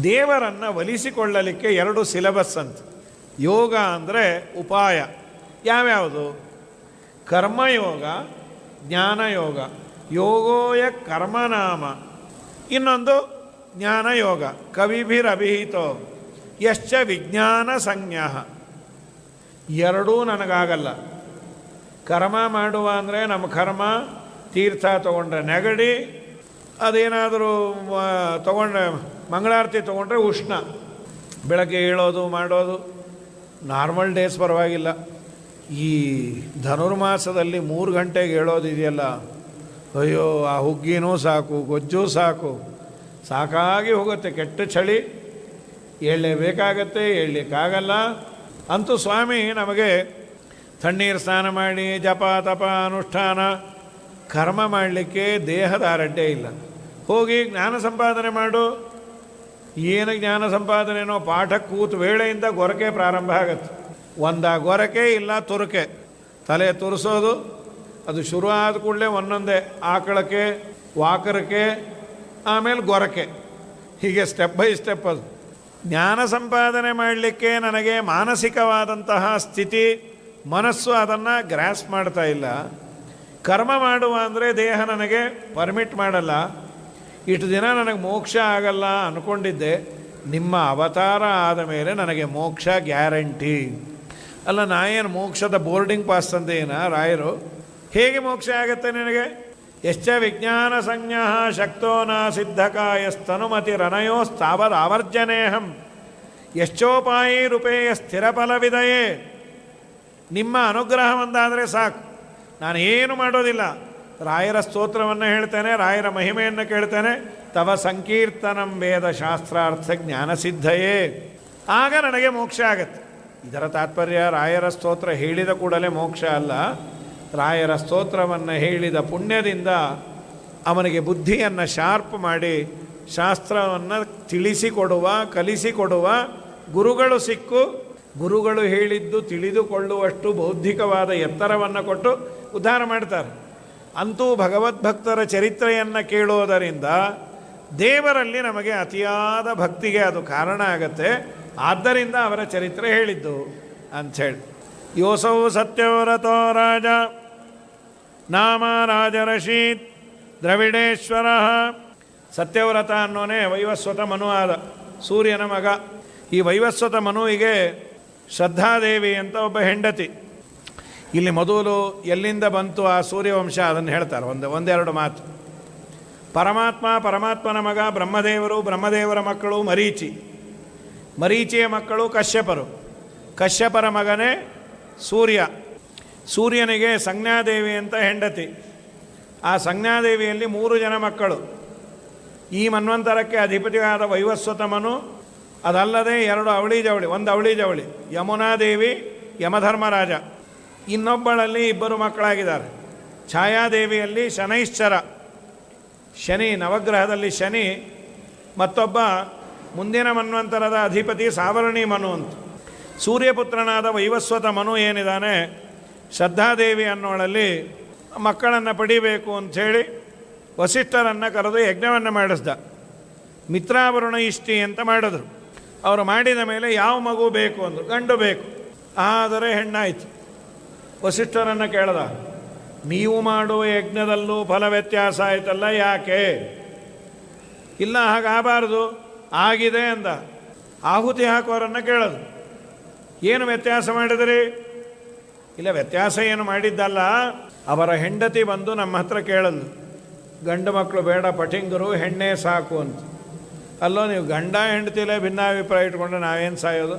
ದೇವರನ್ನು ಒಲಿಸಿಕೊಳ್ಳಲಿಕ್ಕೆ 2 ಸಿಲೆಬಸ್ ಅಂತ. ಯೋಗ ಅಂದರೆ ಉಪಾಯ. ಯಾವ್ಯಾವುದು? ಕರ್ಮಯೋಗ, ಜ್ಞಾನಯೋಗ. ಯೋಗೋಯ ಕರ್ಮನಾಮ, ಇನ್ನೊಂದು ಜ್ಞಾನಯೋಗ. ಕವಿಭಿರಭಿಹಿತೋ ಯಶ್ಚ ವಿಜ್ಞಾನ ಸಂಜ್ಞಾ. ಎರಡೂ ನನಗಾಗಲ್ಲ. ಕರ್ಮ ಮಾಡುವ ಅಂದರೆ ನಮ್ಮ ಕರ್ಮ ತೀರ್ಥ ತೊಗೊಂಡ್ರೆ ನೆಗಡಿ, ಅದೇನಾದರೂ ತೊಗೊಂಡ್ರೆ ಮಂಗಳಾರತಿ ತೊಗೊಂಡ್ರೆ ಉಷ್ಣ, ಬೆಳಗ್ಗೆ ಏಳೋದು ಮಾಡೋದು. ನಾರ್ಮಲ್ ಡೇಸ್ ಪರವಾಗಿಲ್ಲ. ಈ ಧನುರ್ಮಾಸದಲ್ಲಿ 3 ಗಂಟೆಗೆ ಹೇಳೋದಿದೆಯಲ್ಲ, ಅಯ್ಯೋ ಆ ಹುಗ್ಗಿನೂ ಸಾಕು, ಗೊಜ್ಜೂ ಸಾಕು, ಸಾಕಾಗಿ ಹೋಗುತ್ತೆ. ಕೆಟ್ಟ ಚಳಿ, ಏಳಲೇಬೇಕಾಗತ್ತೆ, ಏಳಲಿಕ್ಕಾಗಲ್ಲ. ಅಂತೂ ಸ್ವಾಮಿ ನಮಗೆ ತಣ್ಣೀರು ಸ್ನಾನ ಮಾಡಿ ಜಪ ತಪ ಅನುಷ್ಠಾನ ಕರ್ಮ ಮಾಡಲಿಕ್ಕೆ ದೇಹದ ಆರಡ್ಡೆ ಇಲ್ಲ. ಹೋಗಿ ಜ್ಞಾನ ಸಂಪಾದನೆ ಮಾಡು. ಏನು ಜ್ಞಾನ ಸಂಪಾದನೆನೋ, ಪಾಠ ಕೂತು ವೇಳೆಯಿಂದ ಗೊರಕೆ ಪ್ರಾರಂಭ ಆಗತ್ತೆ. ಗೊರಕೆ ಇಲ್ಲ ತುರುಕೆ, ತಲೆ ತುರಿಸೋದು. ಅದು ಶುರು ಆದ ಕೂಡಲೇ ಒಂದೊಂದೇ ಆಕಳಕ್ಕೆ, ವಾಕರಕ್ಕೆ, ಆಮೇಲೆ ಗೊರಕೆ, ಹೀಗೆ ಸ್ಟೆಪ್ ಬೈ ಸ್ಟೆಪ್. ಅದು ಜ್ಞಾನ ಸಂಪಾದನೆ ಮಾಡಲಿಕ್ಕೆ ನನಗೆ ಮಾನಸಿಕವಾದಂತಹ ಸ್ಥಿತಿ, ಮನಸ್ಸು ಅದನ್ನು ಗ್ರಾಸ್ ಮಾಡ್ತಾ ಇಲ್ಲ. ಕರ್ಮ ಮಾಡುವ ಅಂದರೆ ದೇಹ ನನಗೆ ಪರ್ಮಿಟ್ ಮಾಡಲ್ಲ. ಇಷ್ಟು ದಿನ ನನಗೆ ಮೋಕ್ಷ ಆಗಲ್ಲ ಅಂದ್ಕೊಂಡಿದ್ದೆ, ನಿಮ್ಮ ಅವತಾರ ಆದ ಮೇಲೆ ನನಗೆ ಮೋಕ್ಷ ಗ್ಯಾರಂಟಿ. ಅಲ್ಲ, ನಾ ಏನು ಮೋಕ್ಷದ ಬೋರ್ಡಿಂಗ್ ಪಾಸ್ ತಂದೇನ ರಾಯರು? ಹೇಗೆ ಮೋಕ್ಷ ಆಗುತ್ತೆ ನಿನಗೆ? ಯಶ್ಚ ವಿಜ್ಞಾನ ಸಂಜ್ಞಾ ಶಕ್ತೋ ನ ಸಿದ್ಧಕಾಯಸ್ತನುಮತಿರನಯೋಸ್ತಾವದಾವರ್ಜನೇಹಂ ಯಶ್ಚೋಪಾಯೈರುಪೇಯ ಸ್ಥಿರಫಲವಿದಯೇ. ನಿಮ್ಮ ಅನುಗ್ರಹ ಒಂದಾದರೆ ಸಾಕು, ನಾನು ಏನು ಮಾಡೋದಿಲ್ಲ. ರಾಯರ ಸ್ತೋತ್ರವನ್ನು ಹೇಳ್ತೇನೆ, ರಾಯರ ಮಹಿಮೆಯನ್ನು ಕೇಳ್ತೇನೆ. ತವ ಸಂಕೀರ್ತನಂ ವೇದ ಶಾಸ್ತ್ರಾರ್ಥ ಜ್ಞಾನಸಿದ್ಧಯೇ, ಆಗ ನನಗೆ ಮೋಕ್ಷ ಆಗತ್ತೆ. ಇದರ ತಾತ್ಪರ್ಯ ರಾಯರ ಸ್ತೋತ್ರ ಹೇಳಿದ ಕೂಡಲೇ ಮೋಕ್ಷ ಅಲ್ಲ. ರಾಯರ ಸ್ತೋತ್ರವನ್ನು ಹೇಳಿದ ಪುಣ್ಯದಿಂದ ಅವನಿಗೆ ಬುದ್ಧಿಯನ್ನು ಶಾರ್ಪ್ ಮಾಡಿ ಶಾಸ್ತ್ರವನ್ನು ತಿಳಿಸಿಕೊಡುವ, ಕಲಿಸಿಕೊಡುವ ಗುರುಗಳು ಸಿಕ್ಕು, ಗುರುಗಳು ಹೇಳಿದ್ದು ತಿಳಿದುಕೊಳ್ಳುವಷ್ಟು ಬೌದ್ಧಿಕವಾದ ಎತ್ತರವನ್ನು ಕೊಟ್ಟು ಉದ್ಧಾರ ಮಾಡ್ತಾರೆ. ಅಂತೂ ಭಗವದ್ಭಕ್ತರ ಚರಿತ್ರೆಯನ್ನು ಕೇಳೋದರಿಂದ ದೇವರಲ್ಲಿ ನಮಗೆ ಅತಿಯಾದ ಭಕ್ತಿಗೆ ಅದು ಕಾರಣ ಆಗತ್ತೆ. ಆದ್ದರಿಂದ ಅವರ ಚರಿತ್ರೆ ಹೇಳಿದ್ದು ಅಂಥೇಳಿ. ಯೋಸೌ ಸತ್ಯವ್ರತೋ ರಾಜ ನಾಮ ರಾಜರಶೀತ್ ದ್ರವಿಡೇಶ್ವರ. ಸತ್ಯವ್ರತ ಅನ್ನೋನೇ ವೈವಸ್ವತ ಮನು ಆದ, ಸೂರ್ಯನ ಮಗ. ಈ ವೈವಸ್ವತ ಮನುವಿಗೆ ಶ್ರದ್ಧಾದೇವಿ ಅಂತ ಒಬ್ಬ ಹೆಂಡತಿ. ಇಲ್ಲಿ ಮೊದಲು ಎಲ್ಲಿಂದ ಬಂತು ಆ ಸೂರ್ಯವಂಶ ಅದನ್ನು ಹೇಳ್ತಾರೆ, ಒಂದೆರಡು ಮಾತು. ಪರಮಾತ್ಮನ ಮಗ ಬ್ರಹ್ಮದೇವರು, ಬ್ರಹ್ಮದೇವರ ಮಕ್ಕಳು ಮರೀಚಿಯ ಮಕ್ಕಳು ಕಶ್ಯಪರ ಮಗನೇ ಸೂರ್ಯನಿಗೆ ಸಂಜ್ಞಾದೇವಿ ಅಂತ ಹೆಂಡತಿ. ಆ ಸಂಜ್ಞಾದೇವಿಯಲ್ಲಿ 3 ಜನ ಮಕ್ಕಳು. ಈ ಮನ್ವಂತರಕ್ಕೆ ಅಧಿಪತಿಯಾದ ವೈವಸ್ವತಮನು, ಅದಲ್ಲದೆ 2 ಅವಳಿ ಜವಳಿ, 1 ಅವಳಿ ಜವಳಿ ಯಮುನಾದೇವಿ, ಯಮಧರ್ಮರಾಜ. ಇನ್ನೊಬ್ಬಳಲ್ಲಿ 2 ಮಕ್ಕಳಾಗಿದ್ದಾರೆ. ಛಾಯಾದೇವಿಯಲ್ಲಿ ಶನೈಶ್ಚರ, ಶನಿ, ನವಗ್ರಹದಲ್ಲಿ ಶನಿ. ಮತ್ತೊಬ್ಬ ಮುಂದಿನ ಮನ್ವಂತರದ ಅಧಿಪತಿ ಸಾವರ್ಣಿ ಮನು ಅಂತ. ಸೂರ್ಯಪುತ್ರನಾದ ವೈವಸ್ವತ ಮನು ಏನಿದ್ದಾನೆ, ಶ್ರದ್ಧಾದೇವಿ ಅನ್ನೋಳಲ್ಲಿ ಮಕ್ಕಳನ್ನು ಪಡಿಬೇಕು ಅಂಥೇಳಿ ವಸಿಷ್ಠರನ್ನು ಕರೆದು ಯಜ್ಞವನ್ನು ಮಾಡಿಸ್ದ. ಮಿತ್ರಾವರುಣ ಇಷ್ಟಿ ಅಂತ ಮಾಡಿದ್ರು. ಅವರು ಮಾಡಿದ ಮೇಲೆ ಯಾವ ಮಗು ಬೇಕು ಅಂದರು. ಗಂಡು ಬೇಕು, ಆದರೆ ಹೆಣ್ಣಾಯಿತು. ವಸಿಷ್ಠರನ್ನು ಕೇಳ್ದ, ನೀವು ಮಾಡುವ ಯಜ್ಞದಲ್ಲೂ ಫಲ ವ್ಯತ್ಯಾಸ ಆಯ್ತಲ್ಲ, ಯಾಕೆ? ಇಲ್ಲ, ಹಾಗಾಗಬಾರ್ದು, ಆಗಿದೆ ಅಂದ. ಆಹುತಿ ಹಾಕೋರನ್ನು ಕೇಳೋದು, ಏನು ವ್ಯತ್ಯಾಸ ಮಾಡಿದ್ರಿ? ಇಲ್ಲ, ವ್ಯತ್ಯಾಸ ಏನು ಮಾಡಿದ್ದಲ್ಲ, ಅವರ ಹೆಂಡತಿ ಬಂದು ನಮ್ಮ ಹತ್ರ ಕೇಳಲು, ಗಂಡು ಮಕ್ಕಳು ಬೇಡ ಪಟಿಂಗರು, ಹೆಣ್ಣೇ ಸಾಕು ಅಂತ. ಅಲ್ಲೋ, ನೀವು ಗಂಡ ಹೆಂಡತಿಲೇ ಭಿನ್ನಾಭಿಪ್ರಾಯ ಇಟ್ಕೊಂಡ್ರೆ ನಾವೇನು ಸಾಯೋದು?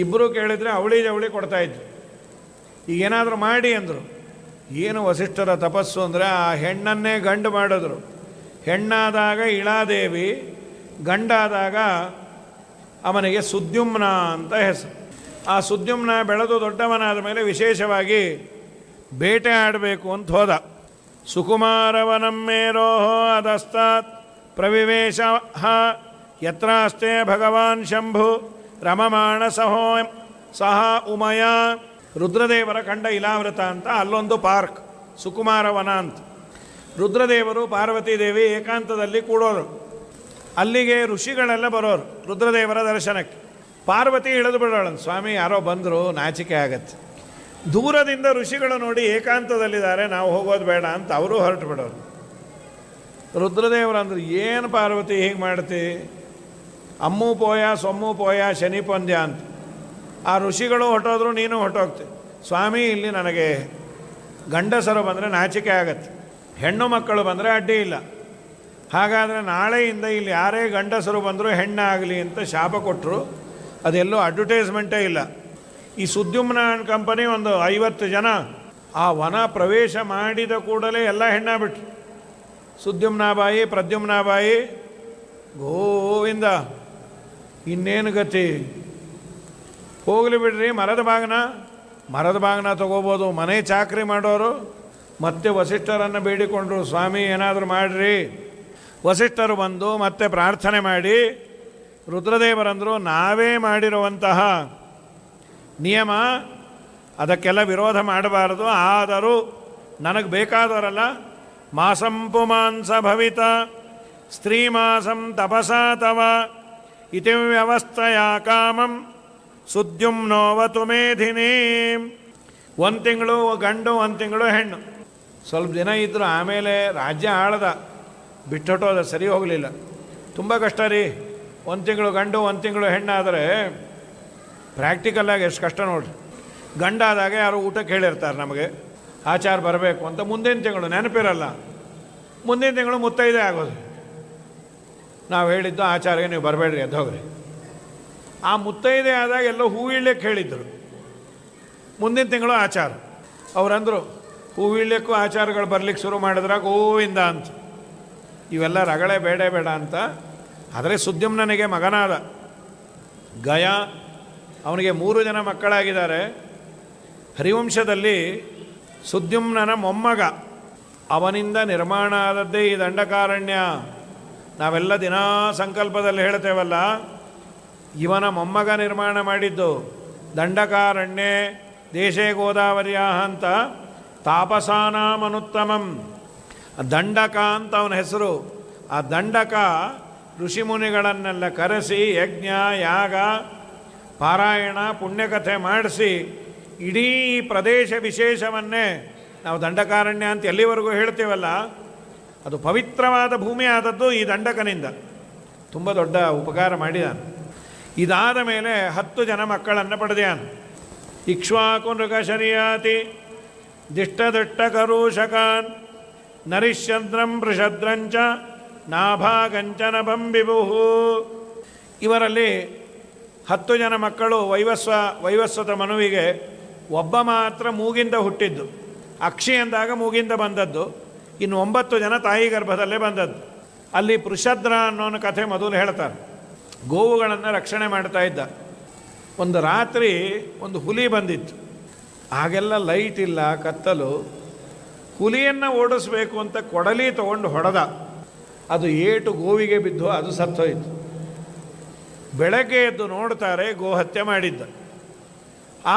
ಇಬ್ಬರು ಕೇಳಿದರೆ ಅವಳಿ ಜವಳಿ ಕೊಡ್ತಾಯಿದ್ರು. ಈಗೇನಾದರೂ ಮಾಡಿ ಅಂದರು. ಏನು ವಸಿಷ್ಠರ ತಪಸ್ಸು ಅಂದರೆ ಆ ಹೆಣ್ಣನ್ನೇ ಗಂಡು ಮಾಡಿದ್ರು. ಹೆಣ್ಣಾದಾಗ ಇಳಾದೇವಿ, ಗಂಡಾದಾಗ ಅವನಿಗೆ ಸುದ್ಯುಮ್ನ ಅಂತ ಹೆಸರು. ಆ ಸುದ್ಯುಮ್ನ ಬೆಳೆದು ದೊಡ್ಡವನಾದ ಮೇಲೆ ವಿಶೇಷವಾಗಿ ಬೇಟೆ ಆಡಬೇಕು ಅಂತ ಹೋದ. ಸುಕುಮಾರವನಮ್ಮೇರೋಹೋ ಅದಸ್ತಾತ್ ಪ್ರವಿವೇಶ ಯತ್ರಾಸ್ತೆ ಭಗವಾನ್ ಶಂಭು ರಮಮಾಣ ಸಹ ಉಮಯ. ರುದ್ರದೇವರ ಕಂಡ ಇಲಾವೃತ ಅಂತ ಅಲ್ಲೊಂದು ಪಾರ್ಕ್, ಸುಕುಮಾರವನ ಅಂತ. ರುದ್ರದೇವರು ಪಾರ್ವತೀದೇವಿ ಏಕಾಂತದಲ್ಲಿ ಕೂಡೋರು. ಅಲ್ಲಿಗೆ ಋಷಿಗಳೆಲ್ಲ ಬರೋರು ರುದ್ರದೇವರ ದರ್ಶನಕ್ಕೆ. ಪಾರ್ವತಿ ಇಳಿದು ಬಿಡೋಳು, ಸ್ವಾಮಿ ಯಾರೋ ಬಂದರು, ನಾಚಿಕೆ ಆಗತ್ತೆ. ದೂರದಿಂದ ಋಷಿಗಳು ನೋಡಿ ಏಕಾಂತದಲ್ಲಿದ್ದಾರೆ, ನಾವು ಹೋಗೋದು ಬೇಡ ಅಂತ ಅವರು ಹೊರಟು ಬಿಡೋರು. ರುದ್ರದೇವರು ಅಂದರು, ಏನು ಪಾರ್ವತಿ ಹೀಗೆ ಮಾಡ್ತಿ? ಅಮ್ಮೂ ಪೋಯ ಸೊಮ್ಮು ಪೋಯ ಶನಿ ಪಂದ್ಯ ಅಂತ. ಆ ಋಷಿಗಳು ಹೊಟ್ಟೋದ್ರು, ನೀನು ಹೊಟ್ಟೋಗ್ತಿ. ಸ್ವಾಮಿ, ಇಲ್ಲಿ ನನಗೆ ಗಂಡಸರು ಬಂದರೆ ನಾಚಿಕೆ ಆಗತ್ತೆ, ಹೆಣ್ಣು ಮಕ್ಕಳು ಬಂದರೆ ಅಡ್ಡಿ ಇಲ್ಲ. ಹಾಗಾದರೆ ನಾಳೆಯಿಂದ ಇಲ್ಲಿ ಯಾರೇ ಗಂಡಸರು ಬಂದರೂ ಹೆಣ್ಣಾಗಲಿ ಅಂತ ಶಾಪ ಕೊಟ್ಟರು. ಅದೆಲ್ಲೂ ಅಡ್ವರ್ಟೈಸ್ಮೆಂಟೇ ಇಲ್ಲ. ಈ ಸುದ್ಯುಮ್ನ ಕಂಪನಿ ಒಂದು 50 ಜನ ಆ ವನ ಪ್ರವೇಶ ಮಾಡಿದ ಕೂಡಲೇ ಎಲ್ಲ ಹೆಣ್ಣಾಗ್ಬಿಟ್ರು. ಸುದ್ಯುಮ್ನಾಬಾಯಿ, ಪ್ರದ್ಯುಮ್ನಾಬಾಯಿ, ಗೋವಿಂದ, ಇನ್ನೇನು ಗತಿ? ಹೋಗಲಿ ಬಿಡ್ರಿ, ಮರದ ಬಾಗಿನ ತೊಗೋಬೋದು. ಮನೆ ಚಾಕ್ರಿ ಮಾಡೋರು ಮತ್ತೆ ವಸಿಷ್ಠರನ್ನು ಬೇಡಿಕೊಂಡ್ರು, ಸ್ವಾಮಿ ಏನಾದರೂ ಮಾಡಿರಿ. ವಸಿಷ್ಠರು ಬಂದು ಮತ್ತೆ ಪ್ರಾರ್ಥನೆ ಮಾಡಿ ರುದ್ರದೇವರಂದರು, ನಾವೇ ಮಾಡಿರುವಂತಹ ನಿಯಮ, ಅದಕ್ಕೆಲ್ಲ ವಿರೋಧ ಮಾಡಬಾರದು. ಆದರೂ ನನಗೆ ಬೇಕಾದವರಲ್ಲ, ಮಾಸಂ ಪುಮಾಂಸ ಭವಿತ ಸ್ತ್ರೀಮಾಸಂ ತಪಸಾ ತವ ಇತಿ ವ್ಯವಸ್ಥೆಯ ಕಾಮಂ ಸುದ್ಯುಮ್ನೋವತು ಮೇಧಿನಿ. 1 ತಿಂಗಳು ಗಂಡು, 1 ತಿಂಗಳು ಹೆಣ್ಣು. ಸ್ವಲ್ಪ ದಿನ ಇದ್ದರು, ಆಮೇಲೆ ರಾಜ್ಯ ಆಳ್ದ, ಬಿಟ್ಟೊಟ್ಟೋದ, ಸರಿ ಹೋಗಲಿಲ್ಲ. ತುಂಬ ಕಷ್ಟ ರೀ. 1 ತಿಂಗಳು ಗಂಡು, 1 ತಿಂಗಳು ಹೆಣ್ಣಾದರೆ ಪ್ರಾಕ್ಟಿಕಲ್ಲಾಗಿ ಎಷ್ಟು ಕಷ್ಟ ನೋಡ್ರಿ. ಗಂಡಾದಾಗ ಯಾರು ಊಟಕ್ಕೆ ಹೇಳಿರ್ತಾರೆ ನಮಗೆ, ಆಚಾರ ಬರಬೇಕು ಅಂತ. ಮುಂದಿನ ತಿಂಗಳು ನೆನಪಿರಲ್ಲ, ಮುಂದಿನ ತಿಂಗಳು ಮುತ್ತೈದೆ ಆಗೋದು. ನಾವು ಹೇಳಿದ್ದು ಆಚಾರ್ಯ ನೀವು ಬರಬೇಡ್ರಿ, ಎದ್ದು ಹೋಗ್ರಿ. ಆ ಮುತ್ತೈದೆ ಆದಾಗ ಎಲ್ಲೋ ಹೂವಿಳ್ಯಕ್ಕೆ ಹೇಳಿದ್ದರು, ಮುಂದಿನ ತಿಂಗಳು ಆಚಾರ. ಅವರಂದರು, ಹೂವಿಳ್ಯಕ್ಕೂ ಆಚಾರಗಳು ಬರಲಿಕ್ಕೆ ಶುರು ಮಾಡಿದ್ರೆ ಗೋವಿಂದ ಅಂತ. ಇವೆಲ್ಲ ರಗಳೆ ಬೇಡ ಅಂತ. ಆದರೆ ಸುದ್ಯುಮ್ನನಿಗೆ ಮಗನಾದ ಗಯ, ಅವನಿಗೆ 3 ಜನ ಮಕ್ಕಳಾಗಿದ್ದಾರೆ. ಹರಿವಂಶದಲ್ಲಿ ಸುದ್ಯುಮ್ನನ ಮೊಮ್ಮಗ, ಅವನಿಂದ ನಿರ್ಮಾಣ ಆದದ್ದೇ ಈ ದಂಡಕಾರಣ್ಯ. ನಾವೆಲ್ಲ ದಿನಾ ಸಂಕಲ್ಪದಲ್ಲಿ ಹೇಳ್ತೇವಲ್ಲ, ಇವನ ಮೊಮ್ಮಗ ನಿರ್ಮಾಣ ಮಾಡಿದ್ದು. ದಂಡಕಾರಣ್ಯೇ ದೇಶೇ ಗೋದಾವರ್ಯ ಅಂತ ತಾಪಸಾನಾಮನುತ್ತಮಂ. ದಂಡಕ ಅಂತ ಅವನ ಹೆಸರು. ಆ ದಂಡಕ ಋಷಿಮುನಿಗಳನ್ನೆಲ್ಲ ಕರೆಸಿ ಯಜ್ಞ, ಯಾಗ, ಪಾರಾಯಣ, ಪುಣ್ಯಕಥೆ ಮಾಡಿಸಿ ಇಡೀ ಪ್ರದೇಶ ವಿಶೇಷವನ್ನೇ ನಾವು ದಂಡಕಾರಣ್ಯ ಅಂತ ಎಲ್ಲಿವರೆಗೂ ಹೇಳ್ತೇವಲ್ಲ, ಅದು ಪವಿತ್ರವಾದ ಭೂಮಿ ಆದದ್ದು ಈ ದಂಡಕನಿಂದ. ತುಂಬ ದೊಡ್ಡ ಉಪಕಾರ ಮಾಡಿದಾನೆ. ಇದಾದ ಮೇಲೆ 10 ಜನ ಮಕ್ಕಳನ್ನು ಪಡೆದಾನು. ಇಕ್ಷ್ವಾಕು ನೃಗಶರಿಯಾತಿ ದಿಷ್ಟದಿಟ್ಟ ಕರೂಷಕಾನ್ ನರಿಶ್ಚಂದ್ರಂ ವೃಷದ್ರಂಚ ನಾಭಾಗಂಚನ ಬಂಬಿಭುಹು. ಇವರಲ್ಲಿ 10 ಜನ ಮಕ್ಕಳು ವೈವಸ್ವತ ಮನುವಿಗೆ ಒಬ್ಬ ಮಾತ್ರ ಮೂಗಿಂದ ಹುಟ್ಟಿದ್ದು. ಅಕ್ಷಿ ಅಂದಾಗ ಮೂಗಿಂದ ಬಂದದ್ದು. ಇನ್ನು 9 ಜನ ತಾಯಿ ಗರ್ಭದಲ್ಲೇ ಬಂದದ್ದು. ಅಲ್ಲಿ ಪೃಷದ್ರ ಅನ್ನೋ ಕಥೆ ಮೊದಲು ಹೇಳ್ತಾರೆ. ಗೋವುಗಳನ್ನು ರಕ್ಷಣೆ ಮಾಡ್ತಾ ಇದ್ದ. ಒಂದು ರಾತ್ರಿ ಒಂದು ಹುಲಿ ಬಂದಿತ್ತು. ಆಗೆಲ್ಲ ಲೈಟ್ ಇಲ್ಲ, ಕತ್ತಲು. ಹುಲಿಯನ್ನು ಓಡಿಸ್ಬೇಕು ಅಂತ ಕೊಡಲಿ ತಗೊಂಡು ಹೊಡೆದ. ಅದು ಏಟು ಗೋವಿಗೆ ಬಿದ್ದು ಅದು ಸತ್ತೋಯ್ತು. ಬೆಳಗ್ಗೆ ಎದ್ದು ನೋಡ್ತಾರೆ, ಗೋಹತ್ಯೆ ಮಾಡಿದ್ದ.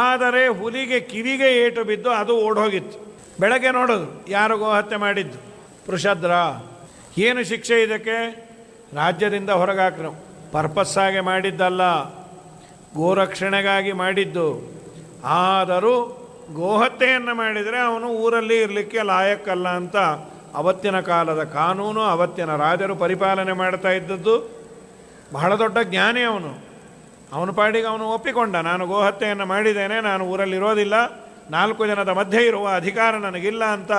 ಆದರೆ ಹುಲಿಗೆ ಕಿವಿಗೆ ಏಟು ಬಿದ್ದು ಅದು ಓಡೋಗಿತ್ತು. ಬೆಳಗ್ಗೆ ನೋಡೋದು, ಯಾರು ಗೋಹತ್ಯೆ ಮಾಡಿದ್ದು? ಪೃಷದ್ರ. ಏನು ಶಿಕ್ಷೆ ಇದಕ್ಕೆ? ರಾಜ್ಯದಿಂದ ಹೊರಗಾಕ್ರು. ಪರ್ಪಸ್ಸಾಗಿ ಮಾಡಿದ್ದಲ್ಲ, ಗೋರಕ್ಷಣೆಗಾಗಿ ಮಾಡಿದ್ದು. ಆದರೂ ಗೋಹತ್ಯೆಯನ್ನು ಮಾಡಿದರೆ ಅವನು ಊರಲ್ಲಿ ಇರಲಿಕ್ಕೆ ಲಾಯಕ್ಕಲ್ಲ ಅಂತ ಅವತ್ತಿನ ಕಾಲದ ಕಾನೂನು, ಅವತ್ತಿನ ರಾಜರು ಪರಿಪಾಲನೆ ಮಾಡ್ತಾ ಇದ್ದದ್ದು. ಬಹಳ ದೊಡ್ಡ ಜ್ಞಾನಿ ಅವನು. ಅವನ ಪಾಡಿಗೆ ಅವನು ಒಪ್ಪಿಕೊಂಡ, ನಾನು ಗೋಹತ್ಯೆಯನ್ನು ಮಾಡಿದ್ದೇನೆ, ನಾನು ಊರಲ್ಲಿರೋದಿಲ್ಲ, 4 ಜನದ ಮಧ್ಯೆ ಇರುವ ಅಧಿಕಾರ ನನಗಿಲ್ಲ ಅಂತ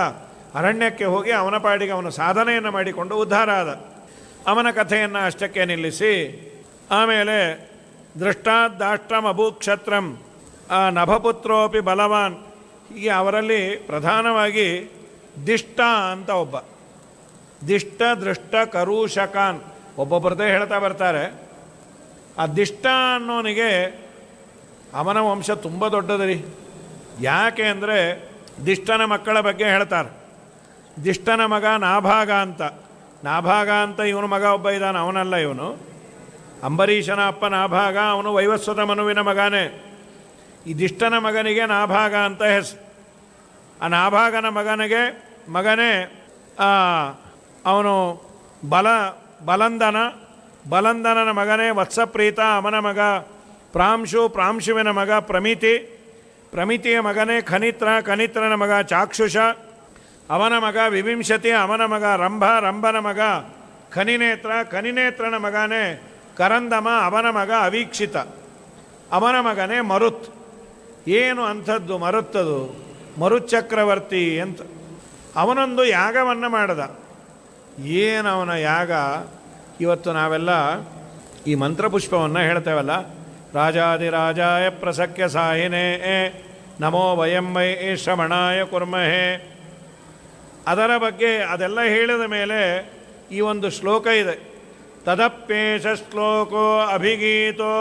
ಅರಣ್ಯಕ್ಕೆ ಹೋಗಿ ಅವನ ಪಾಡಿಗೆ ಅವನು ಸಾಧನೆಯನ್ನು ಮಾಡಿಕೊಂಡು ಉದ್ಧಾರ ಆದ. ಅವನ ಕಥೆಯನ್ನು ಅಷ್ಟಕ್ಕೆ ನಿಲ್ಲಿಸಿ ಆಮೇಲೆ ದೃಷ್ಟಾದ್ದಾಷ್ಟ್ರಂ ಅಭೂಕ್ಷತ್ರಂ ನಭಪುತ್ರೋಪಿ ಬಲವಾನ್. ಹೀಗೆ ಅವರಲ್ಲಿ ಪ್ರಧಾನವಾಗಿ ದಿಷ್ಟ ಅಂತ ಒಬ್ಬ, ದಿಷ್ಟ ದೃಷ್ಟ ಕರೂಷಕಾನ್ ಒಬ್ಬೊಬ್ಬರದೇ ಹೇಳ್ತಾ ಬರ್ತಾರೆ. ಆ ದಿಷ್ಟ ಅನ್ನೋನಿಗೆ ಅವನ ವಂಶ ತುಂಬ ದೊಡ್ಡದು ರೀ. ಯಾಕೆ ಅಂದರೆ ದಿಷ್ಟನ ಮಕ್ಕಳ ಬಗ್ಗೆ ಹೇಳ್ತಾರೆ. ದಿಷ್ಟನ ಮಗ ನಾಭಾಗ ಅಂತ. ನಾಭಾಗ ಅಂತ ಇವನ ಮಗ ಒಬ್ಬ ಇದ್ದಾನೆ, ಅವನಲ್ಲ ಇವನು. ಅಂಬರೀಷನ ಅಪ್ಪ ನಾಭಾಗ, ಅವನು ವೈವಸ್ವತ ಮನುವಿನ ಮಗನೇ. ಈ ದಿಷ್ಟನ ಮಗನಿಗೆ ನಾಭಾಗ ಅಂತ ಹೆಸರು. ಆ ನಾಭಾಗನ ಮಗನೇ ಅವನು ಬಲಂದನನ ಮಗನೇ ವತ್ಸಪ್ರೀತ, ಅವನ ಮಗ ಪ್ರಾಂಶುವಿನ ಮಗ ಪ್ರಮಿತಿಯ ಮಗನೇ ಕನಿತ್ರನ ಮಗ ಚಾಕ್ಷುಷ, ಅವನ ಮಗ ವಿವಿಂಶತಿ, ಅವನ ಮಗ ರಂಭನ ಮಗ ಕನಿನೇತ್ರನ ಮಗನೇ ಕರಂದಮ, ಅವನ ಮಗ ಅವೀಕ್ಷಿತ, ಅವನ ಮಗನೇ ಮರುತ್. ಏನು ಅಂಥದ್ದು ಮರುತ್ತದು? ಮರುಚಕ್ರವರ್ತಿ ಅಂತ. ಅವನೊಂದು ಯಾಗವನ್ನು ಮಾಡಿದ. ಏನವನ ಯಾಗ? ಇವತ್ತು ನಾವೆಲ್ಲ ಈ ಮಂತ್ರಪುಷ್ಪವನ್ನು ಹೇಳ್ತೇವಲ್ಲ, ರಾಜಾದಿರಾಜಾಯ ಪ್ರಸಕ್ಯ ಸಾಹಿನೇ ನಮೋ ವಯಂ ವೈ ಶ್ರವಣಾಯ ಕುರ್ಮಹೇ. ಅದರ ಬಗ್ಗೆ ಅದೆಲ್ಲ ಹೇಳಿದ ಮೇಲೆ ಈ ಒಂದು ಶ್ಲೋಕ ಇದೆ. ತದಪ್ಯೇಷ ಶ್ಲೋಕೋ ಅಭಿಗೀತೋ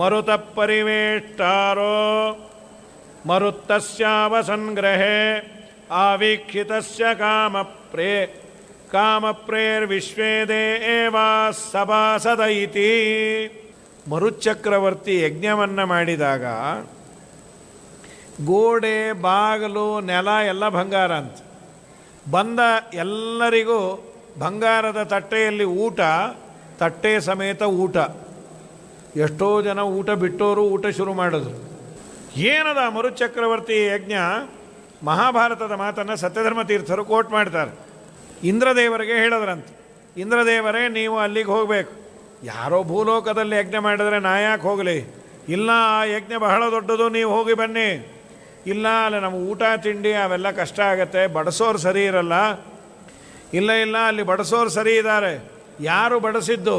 ಮರುತ ಪರಿವೇಷ್ಟಾರೋ ಮರುತ್ತಸ್ಯಾವಸಂಗ್ರಹೇ ಆವೀಕ್ಷಿತಸ್ಯ ಕಾಮಪ್ರೇರ್ವಿಶ್ವೇ ದೇವಾ ಸಭಾಸದ ಇತಿ. ಮರುಚಕ್ರವರ್ತಿ ಯಜ್ಞವನ್ನು ಮಾಡಿದಾಗ ಗೋಡೆ, ಬಾಗಿಲು, ನೆಲ ಎಲ್ಲ ಬಂಗಾರ ಅಂತ. ಬಂದ ಎಲ್ಲರಿಗೂ ಬಂಗಾರದ ತಟ್ಟೆಯಲ್ಲಿ ಊಟ, ತಟ್ಟೆ ಸಮೇತ ಊಟ. ಎಷ್ಟೋ ಜನ ಊಟ ಬಿಟ್ಟೋರು ಊಟ ಶುರು ಮಾಡಿದ್ರು. ಏನದ ಮರುಚಕ್ರವರ್ತಿ ಯಜ್ಞ? ಮಹಾಭಾರತದ ಮಾತನ್ನು ಸತ್ಯಧರ್ಮ ತೀರ್ಥರು ಕೋಟ್ ಮಾಡ್ತಾರೆ. ಇಂದ್ರದೇವರಿಗೆ ಹೇಳಿದ್ರಂತೆ, ಇಂದ್ರದೇವರೇ ನೀವು ಅಲ್ಲಿಗೆ ಹೋಗಬೇಕು. ಯಾರೋ ಭೂಲೋಕದಲ್ಲಿ ಯಜ್ಞ ಮಾಡಿದ್ರೆ ನಾ ಯಾಕೆ ಹೋಗಲಿ? ಇಲ್ಲ, ಆ ಯಜ್ಞ ಬಹಳ ದೊಡ್ಡದು, ನೀವು ಹೋಗಿ ಬನ್ನಿ. ಇಲ್ಲ, ಅಲ್ಲಿ ನಮ್ಮ ಊಟ ತಿಂಡಿ ಅವೆಲ್ಲ ಕಷ್ಟ ಆಗುತ್ತೆ, ಬಡಿಸೋರು ಸರಿ ಇರಲ್ಲ. ಇಲ್ಲ, ಅಲ್ಲಿ ಬಡಿಸೋರು ಸರಿ ಇದ್ದಾರೆ. ಯಾರು ಬಡಿಸಿದ್ದು?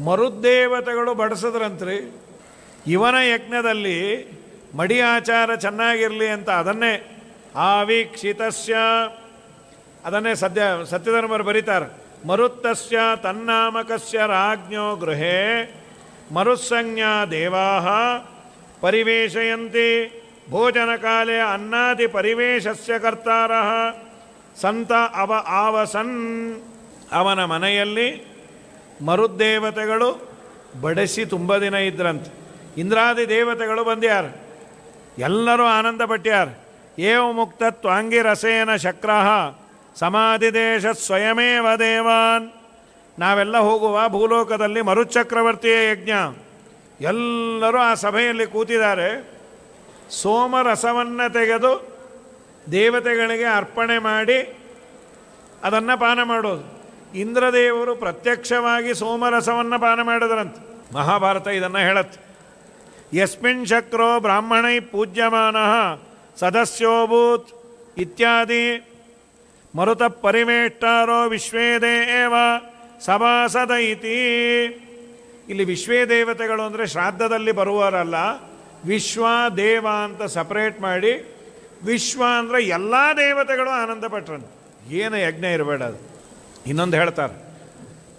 ಮರುದ್ದೇವತೆಗಳು ಬಡಿಸಿದ್ರಂತ್ರಿ. ಇವನ ಯಜ್ಞದಲ್ಲಿ ಮಡಿ ಆಚಾರ ಚೆನ್ನಾಗಿರಲಿ ಅಂತ ಅದನ್ನೇ ಆವೀಕ್ಷಿತಸ್ಯ, ಅದನ್ನೇ ಸತ್ಯಧರ್ಮರು ಬರೀತಾರೆ. ಮರುತ್ತಸ್ಯ ತನ್ನಾಮಕಸ್ಯ ರಾಜ್ಞೋ ಗೃಹೇ ಮರುತ್ಸಂಜ್ಞಾ ದೇವಾಃ ಪರಿವೇಶಯಂತಿ ಭೋಜನಕಾಲೇ ಅನ್ನಾದಿ ಪರಿವೇಶಸ್ಯ ಕರ್ತಾರಃ ಸಂತ ಆವಸನ್. ಅವನ ಮನೆಯಲ್ಲಿ ಮರುದ್ದೇವತೆಗಳು ಬಡಿಸಿ ತುಂಬ ದಿನ ಇದ್ರಂತೆ. ಇಂದ್ರಾದಿ ದೇವತೆಗಳು ಬಂದ್ಯಾರು, ಎಲ್ಲರೂ ಆನಂದ ಪಟ್ಯಾರು. ಏವ ಮುಕ್ತ ತ್ವಾಂಗಿರಸೇನ ಶಕ್ರಃ ಸಮಾಧಿದೇಶ ಸ್ವಯಮೇವ ದೇವಾನ್. ನಾವೆಲ್ಲ ಹೋಗುವ ಭೂಲೋಕದಲ್ಲಿ ಮರುಚಕ್ರವರ್ತಿಯ ಯಜ್ಞ. ಎಲ್ಲರೂ ಆ ಸಭೆಯಲ್ಲಿ ಕೂತಿದ್ದಾರೆ. ಸೋಮರಸವನ್ನು ತೆಗೆದು ದೇವತೆಗಳಿಗೆ ಅರ್ಪಣೆ ಮಾಡಿ ಅದನ್ನು ಪಾನ ಮಾಡೋದು. ಇಂದ್ರದೇವರು ಪ್ರತ್ಯಕ್ಷವಾಗಿ ಸೋಮರಸವನ್ನು ಪಾನ ಮಾಡಿದ್ರಂತೆ. ಮಹಾಭಾರತ ಇದನ್ನು ಹೇಳತ್ತೆ. ಯಸ್ಮಿನ್ ಶಕ್ರೋ ಬ್ರಾಹ್ಮಣೈ ಪೂಜ್ಯಮಾನಃ ಸದಸ್ಯೋಭೂತ್ ಇತ್ಯಾದಿ ಮರುತ ಪರಿಮೇಷ್ಟಾರೋ ವಿಶ್ವೇದೇವ ಸಭಾಸದೈತಿ. ಇಲ್ಲಿ ವಿಶ್ವೇ ದೇವತೆಗಳು ಅಂದರೆ ಶ್ರಾದ್ದದಲ್ಲಿ ಬರುವವರಲ್ಲ, ವಿಶ್ವ ದೇವ ಅಂತ ಸಪ್ರೇಟ್ ಮಾಡಿ ವಿಶ್ವ ಅಂದರೆ ಎಲ್ಲ ದೇವತೆಗಳು ಆನಂದ ಪಟ್ರಂತೆ. ಏನು ಯಜ್ಞ ಇರಬೇಡ ಅದು. ಇನ್ನೊಂದು ಹೇಳ್ತಾರೆ,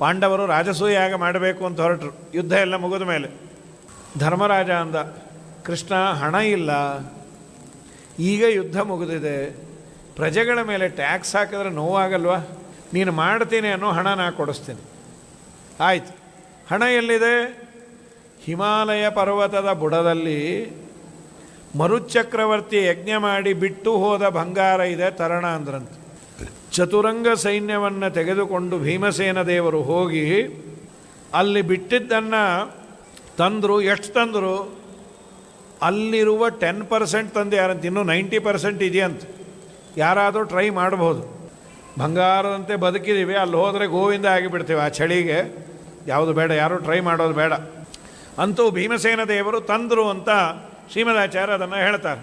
ಪಾಂಡವರು ರಾಜಸೂಯಾಗ ಮಾಡಬೇಕು ಅಂತ ಹೊರಟರು, ಯುದ್ಧ ಎಲ್ಲ ಮುಗಿದ ಮೇಲೆ. ಧರ್ಮರಾಜ ಅಂದ, ಕೃಷ್ಣ ಹಣ ಇಲ್ಲ, ಈಗ ಯುದ್ಧ ಮುಗಿದಿದೆ, ಪ್ರಜೆಗಳ ಮೇಲೆ ಟ್ಯಾಕ್ಸ್ ಹಾಕಿದ್ರೆ ನೋವಾಗಲ್ವಾ, ನೀನು ಮಾಡ್ತೀನಿ ಅನ್ನೋ ಹಣ ನಾ ಕೊಡಿಸ್ತೀನಿ. ಆಯ್ತು, ಹಣ ಎಲ್ಲಿದೆ? ಹಿಮಾಲಯ ಪರ್ವತದ ಬುಡದಲ್ಲಿ ಮರುಚಕ್ರವರ್ತಿ ಯಜ್ಞ ಮಾಡಿ ಬಿಟ್ಟು ಹೋದ ಬಂಗಾರ ಇದೆ, ತರಣ ಅಂದ್ರಂತೆ. ಚತುರಂಗ ಸೈನ್ಯವನ್ನು ತೆಗೆದುಕೊಂಡು ಭೀಮಸೇನ ದೇವರು ಹೋಗಿ ಅಲ್ಲಿ ಬಿಟ್ಟಿದ್ದನ್ನು ತಂದರು. ಎಷ್ಟು ತಂದರು? ಅಲ್ಲಿರುವ 10% ತಂದು ಯಾರಂತ, ಇನ್ನೂ 90% ಇದೆಯಂತ. ಯಾರಾದರೂ ಟ್ರೈ ಮಾಡ್ಬೋದು. ಬಂಗಾರದಂತೆ ಬದುಕಿದ್ದೀವಿ, ಅಲ್ಲಿ ಹೋದರೆ ಗೋವಿಂದ ಆಗಿಬಿಡ್ತೀವಿ ಆ ಚಳಿಗೆ, ಯಾವುದು ಬೇಡ, ಯಾರೂ ಟ್ರೈ ಮಾಡೋದು ಬೇಡ. ಅಂತೂ ಭೀಮಸೇನ ದೇವರು ತಂದರು ಅಂತ ಶ್ರೀಮದಾಚಾರ್ಯ ಅದನ್ನು ಹೇಳ್ತಾರೆ.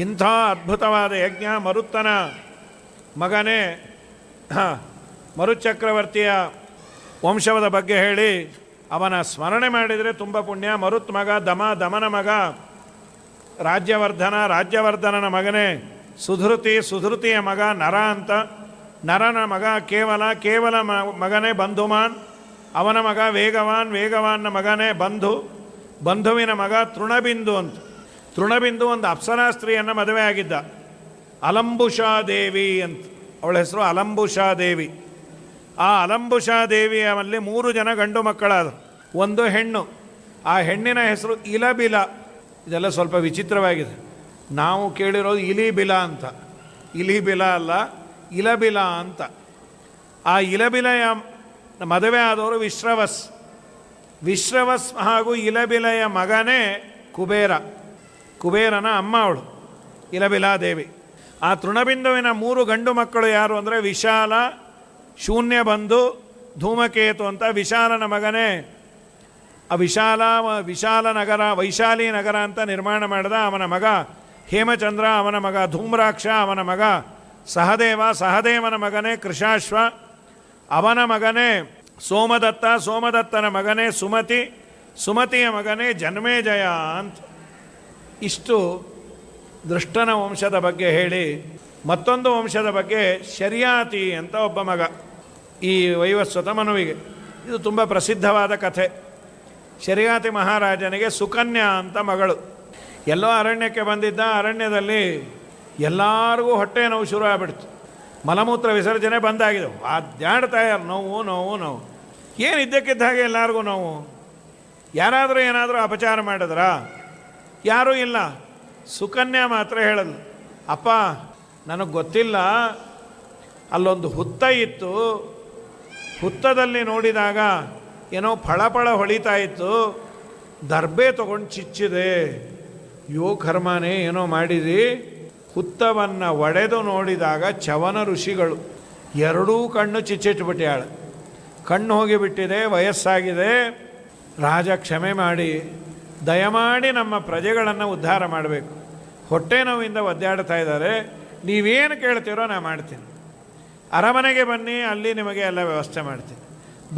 ಇಂಥ ಅದ್ಭುತವಾದ ಯಜ್ಞ ಮರುತ್ತನ ಮಗನೇ ಮರುಚಕ್ರವರ್ತಿಯ ವಂಶವದ ಬಗ್ಗೆ ಹೇಳಿ ಅವನ ಸ್ಮರಣೆ ಮಾಡಿದರೆ ತುಂಬ ಪುಣ್ಯ. ಮರುತ್ ಮಗ ದಮನ ಮಗ ರಾಜ್ಯವರ್ಧನನ ಮಗನೇ ಸುಧೃತಿಯ ಮಗ ನರ ಅಂತ. ನರನ ಮಗ ಕೇವಲ ಮಗನೇ ಬಂಧುಮಾನ್, ಅವನ ಮಗ ವೇಗವಾನ್ನ ಮಗನೇ ಬಂಧುವಿನ ಮಗ ತೃಣಬಿಂದು ಅಂತ. ತೃಣಬಿಂದು ಒಂದು ಅಪ್ಸರಾ ಸ್ತ್ರೀಯನ್ನು ಮದುವೆ ಆಗಿದ್ದ, ಅಲಂಬುಷಾದೇವಿ ಅಂತ. ಅವಳ ಹೆಸರು ಅಲಂಬುಷಾದೇವಿ. ಆ ಅಲಂಬುಷಾದೇವಿಯಲ್ಲಿ 3 ಜನ ಗಂಡು ಮಕ್ಕಳಾದರು, ಒಂದು ಹೆಣ್ಣು. ಆ ಹೆಣ್ಣಿನ ಹೆಸರು ಇಲಬಿಲ. ಇದೆಲ್ಲ ಸ್ವಲ್ಪ ವಿಚಿತ್ರವಾಗಿದೆ. ನಾವು ಕೇಳಿರೋದು ಇಲಿಬಿಲ ಅಂತ, ಇಲಿಬಿಲ ಅಲ್ಲ, ಇಲಬಿಲ ಅಂತ. ಆ ಇಲಬಿಲೆಯ ಮದುವೆ ಆದವರು ವಿಶ್ರವಸ್ ಹಾಗೂ ಇಲಬಿಲೆಯ ಮಗನೇ ಕುಬೇರನ ಅಮ್ಮ ಅವಳು ಇಲಬಿಲಾದೇವಿ. ಆ ತೃಣಬಿಂದುವಿನ 3 ಗಂಡು ಮಕ್ಕಳು ಯಾರು ಅಂದರೆ ವಿಶಾಲ, ಶೂನ್ಯಬಂಧು, ಧೂಮಕೇತು ಅಂತ. ವಿಶಾಲನ ಮಗನೇ ವಿಶಾಲ ನಗರ, ವೈಶಾಲಿ ನಗರ ಅಂತ ನಿರ್ಮಾಣ ಮಾಡಿದ. ಅವನ ಮಗ ಹೇಮಚಂದ್ರ, ಅವನ ಮಗ ಧೂಮ್ರಾಕ್ಷ, ಅವನ ಮಗ ಸಹದೇವನ ಮಗನೇ ಕೃಶಾಶ್ವ, ಅವನ ಮಗನೇ ಸೋಮದತ್ತನ ಮಗನೇ ಸುಮತಿಯ ಮಗನೇ ಜನ್ಮೇಜಯ ಅಂತ. ಇಷ್ಟು ದೃಷ್ಟನ ವಂಶದ ಬಗ್ಗೆ ಹೇಳಿ, ಮತ್ತೊಂದು ವಂಶದ ಬಗ್ಗೆ ಶರ್ಯಾತಿ ಅಂತ ಒಬ್ಬ ಮಗ ಈ ವೈವಸ್ವತ ಮನುವಿಗೆ. ಇದು ತುಂಬ ಪ್ರಸಿದ್ಧವಾದ ಕಥೆ. ಶರ್ಯಾತಿ ಮಹಾರಾಜನಿಗೆ ಸುಕನ್ಯಾ ಅಂತ ಮಗಳು. ಎಲ್ಲೋ ಅರಣ್ಯಕ್ಕೆ ಬಂದಿದ್ದ, ಅರಣ್ಯದಲ್ಲಿ ಎಲ್ಲರಿಗೂ ಹೊಟ್ಟೆ ನೋವು ಶುರು ಆಗ್ಬಿಡ್ತು. ಮಲಮೂತ್ರ ವಿಸರ್ಜನೆ ಬಂದಾಗಿದೆ, ಅದ್ಯಾಡ್ತಾ ಯಾರು ನೋವು ಏನು ಇದ್ದಕ್ಕಿದ್ದ ಹಾಗೆ ಎಲ್ಲರಿಗೂ ನೋವು. ಯಾರಾದರೂ ಏನಾದರೂ ಅಪಚಾರ ಮಾಡಿದ್ರಾ? ಯಾರೂ ಇಲ್ಲ. ಸುಕನ್ಯಾ ಮಾತ್ರ ಹೇಳಲು, ಅಪ್ಪ ನನಗೆ ಗೊತ್ತಿಲ್ಲ, ಅಲ್ಲೊಂದು ಹುತ್ತ ಇತ್ತು, ಹುತ್ತದಲ್ಲಿ ನೋಡಿದಾಗ ಏನೋ ಫಳಫಳ ಹೊಳಿತಾ ಇತ್ತು, ದರ್ಬೆ ತೊಗೊಂಡು ಚಿಚ್ಚಿದೆ, ಕರ್ಮನೇ ಏನೋ ಮಾಡಿದಿ. ಹುತ್ತವನ್ನು ಒಡೆದು ನೋಡಿದಾಗ ಚವನ ಋಷಿಗಳು, ಎರಡೂ ಕಣ್ಣು ಚಿಚ್ಚಿಟ್ಬಿಟ್ಟಾಳೆ. ಕಣ್ಣು ಹೋಗಿಬಿಟ್ಟಿದೆ, ವಯಸ್ಸಾಗಿದೆ. ರಾಜ ಕ್ಷಮೆ ಮಾಡಿ, ದಯಮಾಡಿ ನಮ್ಮ ಪ್ರಜೆಗಳನ್ನು ಉದ್ಧಾರ ಮಾಡಬೇಕು, ಹೊಟ್ಟೆ ನೋವಿಂದ ಒದ್ದಾಡ್ತಾ ಇದ್ದಾರೆ, ನೀವೇನು ಕೇಳ್ತೀರೋ ನಾನು ಮಾಡ್ತೀನಿ, ಅರಮನೆಗೆ ಬನ್ನಿ, ಅಲ್ಲಿ ನಿಮಗೆ ಎಲ್ಲ ವ್ಯವಸ್ಥೆ ಮಾಡ್ತೀನಿ.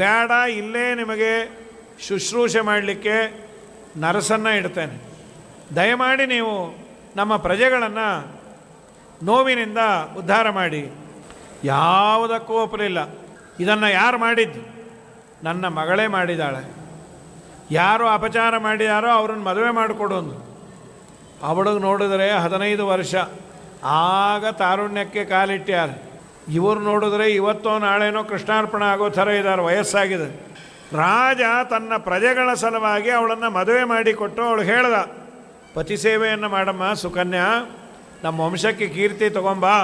ಬೇಡ, ಇಲ್ಲೇ ನಿಮಗೆ ಶುಶ್ರೂಷೆ ಮಾಡಲಿಕ್ಕೆ ನರಸನ್ನು ಇಡ್ತೇನೆ, ದಯಮಾಡಿ ನೀವು ನಮ್ಮ ಪ್ರಜೆಗಳನ್ನು ನೋವಿನಿಂದ ಉದ್ಧಾರ ಮಾಡಿ. ಯಾವುದಕ್ಕೂ ಒಪ್ಪಲಿಲ್ಲ. ಇದನ್ನು ಯಾರು ಮಾಡಿದ್ದು? ನನ್ನ ಮಗಳೇ ಮಾಡಿದ್ದಾಳೆ. ಯಾರು ಅಪಚಾರ ಮಾಡಿದಾರೋ ಅವ್ರನ್ನ ಮದುವೆ ಮಾಡಿಕೊಡೋದು. ಅವಳಿಗೆ ನೋಡಿದ್ರೆ 15 ವರ್ಷ, ಆಗ ತಾರುಣ್ಯಕ್ಕೆ ಕಾಲಿಟ್ಟ್ಯಾರ. ಇವರು ನೋಡಿದ್ರೆ ಇವತ್ತೋ ನಾಳೆನೋ ಕೃಷ್ಣಾರ್ಪಣ ಆಗೋ ಥರ ಇದ್ದಾರೆ, ವಯಸ್ಸಾಗಿದೆ. ರಾಜ ತನ್ನ ಪ್ರಜೆಗಳ ಸಲುವಾಗಿ ಅವಳನ್ನು ಮದುವೆ ಮಾಡಿಕೊಟ್ಟು ಅವಳು ಹೇಳ್ದ, ಪತಿ ಸೇವೆಯನ್ನು ಮಾಡಮ್ಮ ಸುಕನ್ಯಾ, ನಮ್ಮ ವಂಶಕ್ಕೆ ಕೀರ್ತಿ ತಗೊಂಬಾ.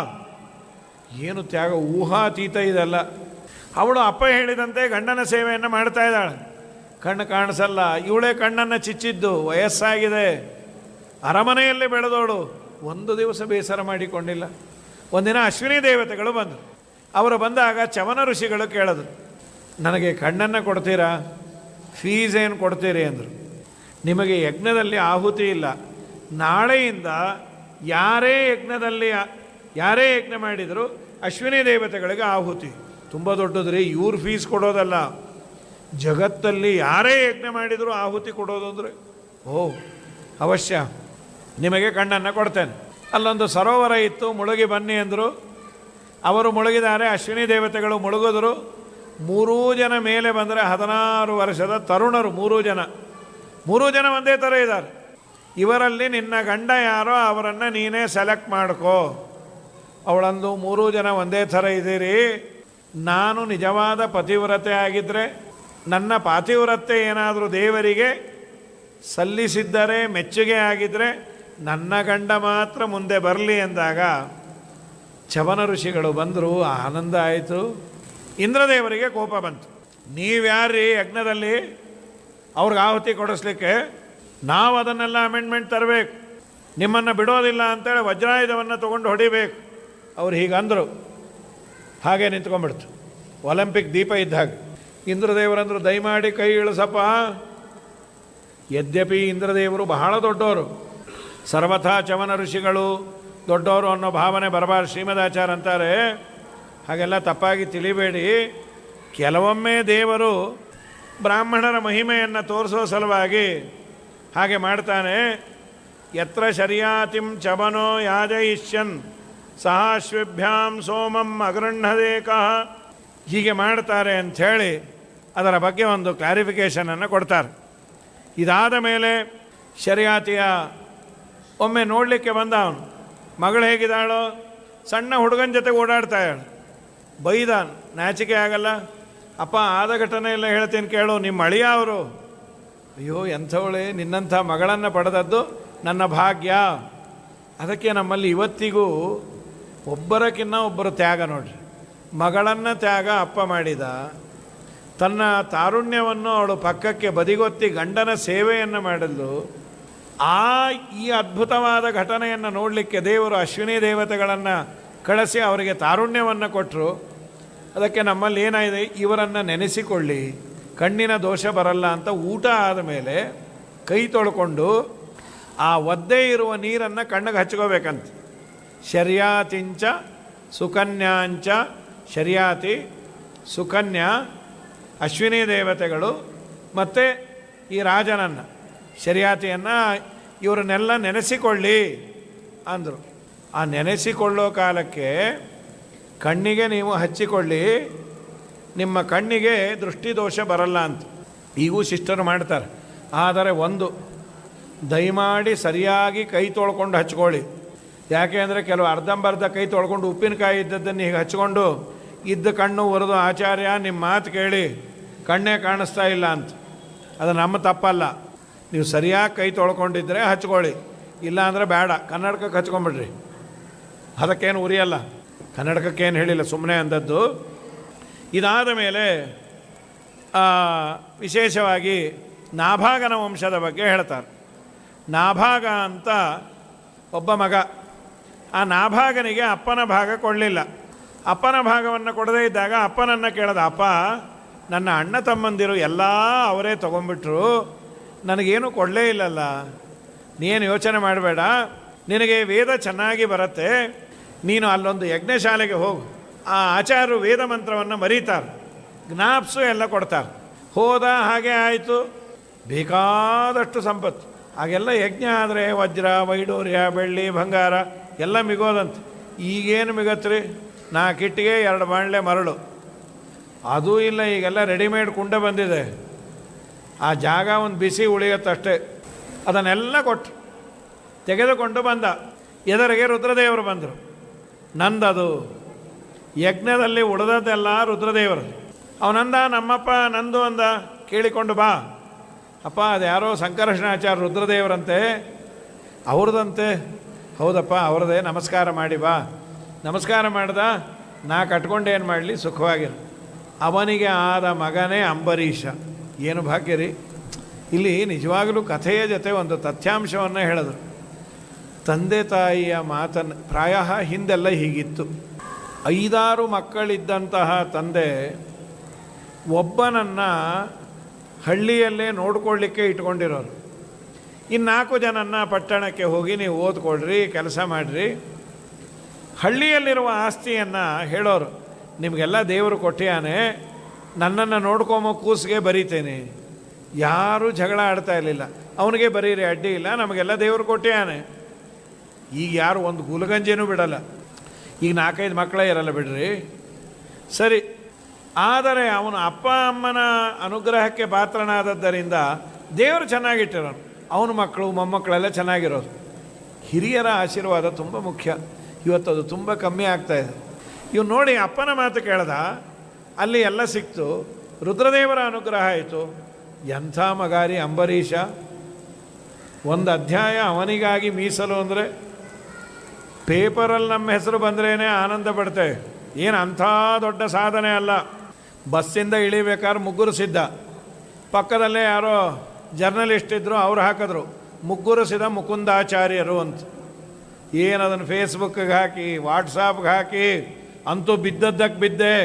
ಏನು ತ್ಯಾಗ, ಊಹಾತೀತ ಇದೆಲ್ಲ. ಅವಳು ಅಪ್ಪ ಹೇಳಿದಂತೆ ಗಂಡನ ಸೇವೆಯನ್ನು ಮಾಡ್ತಾ ಇದ್ದಾಳೆ. ಕಣ್ಣು ಕಾಣಿಸಲ್ಲ, ಇವಳೇ ಕಣ್ಣನ್ನು ಚಿಚ್ಚಿದ್ದು, ವಯಸ್ಸಾಗಿದೆ, ಅರಮನೆಯಲ್ಲಿ ಬೆಳೆದೋಳು, ಒಂದು ದಿವಸ ಬೇಸರ ಮಾಡಿಕೊಂಡಿಲ್ಲ. ಒಂದಿನ ಅಶ್ವಿನಿ ದೇವತೆಗಳು ಬಂದರು. ಅವರು ಬಂದಾಗ ಚವನ ಋಷಿಗಳು ಕೇಳಿದ್ರು, ನನಗೆ ಕಣ್ಣನ್ನು ಕೊಡ್ತೀರಾ, ಫೀಸ್ ಏನು ಕೊಡ್ತೀರಿ ಅಂದರು. ನಿಮಗೆ ಯಜ್ಞದಲ್ಲಿ ಆಹುತಿ ಇಲ್ಲ, ನಾಳೆಯಿಂದ ಯಾರೇ ಯಜ್ಞ ಮಾಡಿದರೂ ಅಶ್ವಿನಿ ದೇವತೆಗಳಿಗೆ ಆಹುತಿ. ತುಂಬ ದೊಡ್ಡದ್ರಿ, ಇವ್ರು ಫೀಸ್ ಕೊಡೋದಲ್ಲ, ಜಗತ್ತಲ್ಲಿ ಯಾರೇ ಯಜ್ಞ ಮಾಡಿದರೂ ಆಹುತಿ ಕೊಡೋದು ಅಂದರೆ ಅವಶ್ಯ. ನಿಮಗೆ ಕಣ್ಣನ್ನು ಕೊಡ್ತೇನೆ. ಅಲ್ಲೊಂದು ಸರೋವರ ಇತ್ತು, ಮುಳುಗಿ ಬನ್ನಿ ಅಂದರು. ಅವರು ಮುಳುಗಿದ್ದಾರೆ, ಅಶ್ವಿನಿ ದೇವತೆಗಳು ಮುಳುಗಿದ್ರು. 3 ಜನ ಮೇಲೆ ಬಂದರೆ 16 ವರ್ಷದ ತರುಣರು, 3 ಜನ ಒಂದೇ ಥರ ಇದ್ದಾರೆ. ಇವರಲ್ಲಿ ನಿನ್ನ ಗಂಡ ಯಾರೋ ಅವರನ್ನು ನೀನೇ ಸೆಲೆಕ್ಟ್ ಮಾಡ್ಕೋ. ಅವಳಂದು 3 ಜನ ಒಂದೇ ಥರ ಇದ್ದೀರಿ, ನಾನು ನಿಜವಾದ ಪತಿವ್ರತೆ ಆಗಿದ್ದರೆ, ನನ್ನ ಪಾತಿವ್ರತೆ ಏನಾದರೂ ದೇವರಿಗೆ ಸಲ್ಲಿಸಿದ್ದರೆ, ಮೆಚ್ಚುಗೆ ಆಗಿದ್ದರೆ ನನ್ನ ಗಂಡ ಮಾತ್ರ ಮುಂದೆ ಬರಲಿ ಎಂದಾಗ ಚವನ ಋಷಿಗಳು ಬಂದರು. ಆನಂದ ಆಯಿತು. ಇಂದ್ರದೇವರಿಗೆ ಕೋಪ ಬಂತು. ನೀವ್ಯಾರ್ರೀ ಯಜ್ಞದಲ್ಲಿ ಅವ್ರಿಗೆ ಆಹುತಿ ಕೊಡಿಸ್ಲಿಕ್ಕೆ? ನಾವು ಅದನ್ನೆಲ್ಲ ಅಮೆಂಡ್ಮೆಂಟ್ ತರಬೇಕು, ನಿಮ್ಮನ್ನು ಬಿಡೋದಿಲ್ಲ ಅಂತೇಳಿ ವಜ್ರಾಯುಧವನ್ನು ತೊಗೊಂಡು ಹೊಡಿಬೇಕು. ಅವ್ರು ಹೀಗಂದರು. ಹಾಗೆ ನಿಂತ್ಕೊಂಡ್ಬಿಡ್ತು, ಒಲಿಂಪಿಕ್ ದೀಪ ಇದ್ದಾಗ. ಇಂದ್ರದೇವರಂದರು, ದಯಮಾಡಿ ಕೈ ಇಳಿಸಪ್ಪ. ಯದ್ಯಪಿ ಇಂದ್ರದೇವರು ಬಹಳ ದೊಡ್ಡವರು, ಸರ್ವಥಾ ಚವನ ಋಷಿಗಳು ದೊಡ್ಡವರು ಅನ್ನೋ ಭಾವನೆ ಬರಬಾರ್ದು. ಶ್ರೀಮದಾಚಾರ್ಯ ಅಂತಾರೆ, ಹಾಗೆಲ್ಲ ತಪ್ಪಾಗಿ ತಿಳಿಬೇಡಿ. ಕೆಲವೊಮ್ಮೆ ದೇವರು ಬ್ರಾಹ್ಮಣರ ಮಹಿಮೆಯನ್ನು ತೋರಿಸೋ ಸಲುವಾಗಿ ಹಾಗೆ ಮಾಡ್ತಾನೆ. ಯತ್ರ ಶರ್ಯಾತಿಂ ಚವನೋ ಯಾಜಯಿಷ್ಯನ್ ಸಹಾಶ್ವಿಭ್ಯಾಂ ಸೋಮಂ ಅಗೃಹ್ಣದೇಕಃ, ಹೀಗೆ ಮಾಡ್ತಾರೆ ಅಂಥೇಳಿ ಅದರ ಬಗ್ಗೆ ಒಂದು ಕ್ಲಾರಿಫಿಕೇಷನನ್ನು ಕೊಡ್ತಾರೆ. ಇದಾದ ಮೇಲೆ ಶರ್ಯಾತಿಯ ಒಮ್ಮೆ ನೋಡಲಿಕ್ಕೆ ಬಂದ ಅವನು. ಮಗಳು ಹೇಗಿದ್ದಾಳೋ, ಸಣ್ಣ ಹುಡುಗನ ಜೊತೆ ಓಡಾಡ್ತಾಳೆ. ಬೈದ, ನಾಚಿಕೆ ಆಗಲ್ಲ. ಅಪ್ಪ ಆದ ಘಟನೆ ಎಲ್ಲ ಹೇಳ್ತೀನಿ ಕೇಳು, ನಿಮ್ಮ ಅಳಿಯ ಅವರು. ಅಯ್ಯೋ ಎಂಥವಳೆ, ನಿನ್ನಂಥ ಮಗಳನ್ನು ಪಡೆದದ್ದು ನನ್ನ ಭಾಗ್ಯ. ಅದಕ್ಕೆ ನಮ್ಮಲ್ಲಿ ಇವತ್ತಿಗೂ ಒಬ್ಬರಕ್ಕಿನ್ನ ಒಬ್ಬರು ತ್ಯಾಗ ನೋಡ್ರಿ. ಮಗಳನ್ನು ತ್ಯಾಗ ಅಪ್ಪ ಮಾಡಿದ, ತನ್ನ ತಾರುಣ್ಯವನ್ನು ಅವಳು ಪಕ್ಕಕ್ಕೆ ಬದಿಗೊತ್ತಿ ಗಂಡನ ಸೇವೆಯನ್ನು ಮಾಡಿದ್ಲು. ಈ ಅದ್ಭುತವಾದ ಘಟನೆಯನ್ನು ನೋಡಲಿಕ್ಕೆ ದೇವರು ಅಶ್ವಿನಿ ದೇವತೆಗಳನ್ನು ಕಳಿಸಿ ಅವರಿಗೆ ತಾರುಣ್ಯವನ್ನು ಕೊಟ್ಟರು. ಅದಕ್ಕೆ ನಮ್ಮಲ್ಲಿ ಏನಾಗಿದೆ, ಇವರನ್ನು ನೆನೆಸಿಕೊಳ್ಳಿ, ಕಣ್ಣಿನ ದೋಷ ಬರಲ್ಲ ಅಂತ ಊಟ ಆದಮೇಲೆ ಕೈ ತೊಳ್ಕೊಂಡು ಆ ಒದ್ದೆ ಇರುವ ನೀರನ್ನು ಕಣ್ಣಿಗೆ ಹಚ್ಕೋಬೇಕಂತ. ಶರ್ಯಾತಿಂಚ ಸುಕನ್ಯಾಂಚ, ಶರ್ಯಾತಿ ಸುಕನ್ಯಾ ಅಶ್ವಿನಿ ದೇವತೆಗಳು ಮತ್ತು ಈ ರಾಜನನ್ನು, ಶರ್ಯಾತಿಯನ್ನು ಇವರನ್ನೆಲ್ಲ ನೆನೆಸಿಕೊಳ್ಳಿ ಅಂದರು. ಆ ನೆನೆಸಿಕೊಳ್ಳೋ ಕಾಲಕ್ಕೆ ಕಣ್ಣಿಗೆ ನೀವು ಹಚ್ಚಿಕೊಳ್ಳಿ, ನಿಮ್ಮ ಕಣ್ಣಿಗೆ ದೃಷ್ಟಿದೋಷ ಬರಲ್ಲ ಅಂತ. ಈಗೂ ಸಿಸ್ಟರ್ ಮಾಡ್ತಾರೆ. ಆದರೆ ಒಂದು, ದಯಮಾಡಿ ಸರಿಯಾಗಿ ಕೈ ತೊಳ್ಕೊಂಡು ಹಚ್ಕೊಳ್ಳಿ. ಯಾಕೆ ಅಂದರೆ ಕೆಲವು ಅರ್ಧಂಬರ್ಧ ಕೈ ತೊಳ್ಕೊಂಡು ಉಪ್ಪಿನಕಾಯಿ ಇದ್ದದ್ದನ್ನು ಹೀಗೆ ಹಚ್ಕೊಂಡು ಇದ್ದ ಕಣ್ಣು ಒರೆದು, ಆಚಾರ್ಯ ನಿಮ್ಮ ಮಾತು ಕೇಳಿ ಕಣ್ಣೇ ಕಾಣಿಸ್ತಾ ಇಲ್ಲ ಅಂತ. ಅದು ನಮ್ಮ ತಪ್ಪಲ್ಲ. ನೀವು ಸರಿಯಾಗಿ ಕೈ ತೊಳ್ಕೊಂಡಿದ್ರೆ ಹಚ್ಕೊಳ್ಳಿ, ಇಲ್ಲ ಅಂದರೆ ಬೇಡ. ಕನ್ನಡಕಕ್ಕೆ ಹಚ್ಕೊಂಬಿಡ್ರಿ, ಅದಕ್ಕೇನು ಉರಿಯಲ್ಲ. ಕನ್ನಡಕಕ್ಕೇನು ಹೇಳಿಲ್ಲ, ಸುಮ್ಮನೆ ಅಂದದ್ದು. ಇದಾದ ಮೇಲೆ ವಿಶೇಷವಾಗಿ ನಾಭಾಗನ ವಂಶದ ಬಗ್ಗೆ ಹೇಳ್ತಾರೆ. ನಾಭಾಗ ಅಂತ ಒಬ್ಬ ಮಗ. ಆ ನಾಭಾಗನಿಗೆ ಅಪ್ಪನ ಭಾಗ ಕೊಡಲಿಲ್ಲ. ಅಪ್ಪನ ಭಾಗವನ್ನು ಕೊಡದೇ ಇದ್ದಾಗ ಅಪ್ಪನನ್ನು ಕೇಳ್ದ, ಅಪ್ಪ ನನ್ನ ಅಣ್ಣ ತಮ್ಮಂದಿರು ಎಲ್ಲ ಅವರೇ ತೊಗೊಂಡ್ಬಿಟ್ರು, ನನಗೇನು ಕೊಡಲೇ ಇಲ್ಲಲ್ಲ. ನೀನು ಯೋಚನೆ ಮಾಡಬೇಡ, ನಿನಗೆ ವೇದ ಚೆನ್ನಾಗಿ ಬರುತ್ತೆ, ನೀನು ಅಲ್ಲೊಂದು ಯಜ್ಞಶಾಲೆಗೆ ಹೋಗು. ಆ ಆಚಾರ್ಯರು ವೇದ ಮಂತ್ರವನ್ನು ಮರೀತಾರೆ, ಜ್ಞಾಪ್ಸು ಎಲ್ಲ ಕೊಡ್ತಾರೆ. ಹೋದ, ಹಾಗೆ ಆಯಿತು. ಬೇಕಾದಷ್ಟು ಸಂಪತ್ತು. ಹಾಗೆಲ್ಲ ಯಜ್ಞ ಆದರೆ ವಜ್ರ ವೈಡೂರ್ಯ ಬೆಳ್ಳಿ ಬಂಗಾರ ಎಲ್ಲ ಮಿಗೋದಂತೆ. ಈಗೇನು ಮಿಗತ್ರಿ, 4 ಇಟ್ಟಿಗೆ 2 ಬಾಣಲೆ ಮರಳು, ಅದೂ ಇಲ್ಲ. ಈಗೆಲ್ಲ ರೆಡಿಮೇಡ್ ಕುಂಡ ಬಂದಿದೆ. ಆ ಜಾಗ ಒಂದು ಬಿಸಿ ಉಳಿಯುತ್ತಷ್ಟೇ. ಅದನ್ನೆಲ್ಲ ಕೊಟ್ಟು ತೆಗೆದುಕೊಂಡು ಬಂದ. ಎದುರಿಗೆ ರುದ್ರದೇವರು ಬಂದರು. ನಂದದು ಯಜ್ಞದಲ್ಲಿ ಉಳಿದದ್ದೆಲ್ಲ ರುದ್ರದೇವರು. ಅವನಂದ, ನಮ್ಮಪ್ಪ ನಂದು ಅಂದ. ಕೇಳಿಕೊಂಡು ಬಾ. ಅಪ್ಪ ಅದು ಯಾರೋ ಸಂಕರ್ಷಣಾಚಾರ್ಯ ರುದ್ರದೇವರಂತೆ, ಅವ್ರದಂತೆ. ಹೌದಪ್ಪ ಅವ್ರದೇ, ನಮಸ್ಕಾರ ಮಾಡಿ ಬಾ. ನಮಸ್ಕಾರ ಮಾಡ್ದ. ನಾ ಕಟ್ಕೊಂಡೇನು ಮಾಡಲಿ, ಸುಖವಾಗಿರು. ಅವನಿಗೆ ಆದ ಮಗನೇ ಅಂಬರೀಷ. ಏನು ಭಾಗ್ಯ ರೀ. ಇಲ್ಲಿ ನಿಜವಾಗಲೂ ಕಥೆಯ ಜೊತೆ ಒಂದು ತಥ್ಯಾಂಶವನ್ನು ಹೇಳಿದ್ರು. ತಂದೆ ತಾಯಿಯ ಮಾತನ್ನು, ಪ್ರಾಯ ಹಿಂದೆಲ್ಲ ಹೀಗಿತ್ತು. 5-6 ಮಕ್ಕಳಿದ್ದಂತಹ ತಂದೆ ಒಬ್ಬನನ್ನು ಹಳ್ಳಿಯಲ್ಲೇ ನೋಡ್ಕೊಳ್ಳಿಕ್ಕೆ ಇಟ್ಕೊಂಡಿರೋರು. 4 ಜನನ್ನ ಪಟ್ಟಣಕ್ಕೆ ಹೋಗಿ ನೀವು ಓದ್ಕೊಳ್ರಿ, ಕೆಲಸ ಮಾಡಿರಿ. ಹಳ್ಳಿಯಲ್ಲಿರುವ ಆಸ್ತಿಯನ್ನು ಹೇಳೋರು, ನಿಮಗೆಲ್ಲ ದೇವರು ಕೊಟ್ಟಿಯಾನೆ, ನನ್ನನ್ನು ನೋಡ್ಕೊಂಬ ಕೂಸಿಗೆ ಬರೀತೇನೆ. ಯಾರೂ ಜಗಳ ಆಡ್ತಾ ಇರಲಿಲ್ಲ, ಅವನಿಗೆ ಬರೀರಿ ಅಡ್ಡಿ ಇಲ್ಲ, ನಮಗೆಲ್ಲ ದೇವರು ಕೊಟ್ಟಿಯಾನೆ. ಈಗ ಯಾರು ಒಂದು ಗುಲಗಂಜಿನೂ ಬಿಡಲ್ಲ. ಈಗ 4-5 ಮಕ್ಕಳೇ ಇರಲ್ಲ ಬಿಡ್ರಿ, ಸರಿ. ಆದರೆ ಅವನು ಅಪ್ಪ ಅಮ್ಮನ ಅನುಗ್ರಹಕ್ಕೆ ಪಾತ್ರನಾದದ್ದರಿಂದ ದೇವರು ಚೆನ್ನಾಗಿಟ್ಟಿರೋನು, ಅವನ ಮಕ್ಕಳು ಮೊಮ್ಮಕ್ಕಳೆಲ್ಲ ಚೆನ್ನಾಗಿರೋದು. ಹಿರಿಯರ ಆಶೀರ್ವಾದ ತುಂಬ ಮುಖ್ಯ. ಇವತ್ತು ಅದು ತುಂಬ ಕಮ್ಮಿ ಆಗ್ತಾಯಿದೆ. ಇವು ನೋಡಿ, ಅಪ್ಪನ ಮಾತು ಕೇಳ್ದ, ಅಲ್ಲಿ ಎಲ್ಲ ಸಿಕ್ತು, ರುದ್ರದೇವರ ಅನುಗ್ರಹ ಆಯಿತು. ಎಂಥ ಮಗಾರಿ ಅಂಬರೀಷ, ಒಂದು ಅಧ್ಯಾಯ ಅವನಿಗಾಗಿ ಮೀಸಲು ಅಂದರೆ ಪೇಪರಲ್ಲಿ ನಮ್ಮ ಹೆಸರು ಬಂದ್ರೇ ಆನಂದ ಪಡ್ತೇವೆ. ಏನು ಅಂಥ ದೊಡ್ಡ ಸಾಧನೆ ಅಲ್ಲ. ಬಸ್ಸಿಂದ ಇಳಿಬೇಕಾದ್ರೆ ಮುಗ್ಗುರಿಸಿದ್ದ, ಪಕ್ಕದಲ್ಲೇ ಯಾರೋ ಜರ್ನಲಿಸ್ಟ್ ಇದ್ದರು, ಅವ್ರು ಹಾಕಿದ್ರು ಮುಗ್ಗುರಿಸಿದ ಮುಕುಂದಾಚಾರ್ಯರು ಅಂತ. ಏನದನ್ನು ಫೇಸ್ಬುಕ್ಗೆ ಹಾಕಿ ವಾಟ್ಸಾಪ್ಗೆ ಹಾಕಿ ಅಂತೂ ಬಿದ್ದದ್ದಕ್ಕೆ ಬಿದ್ದೆ.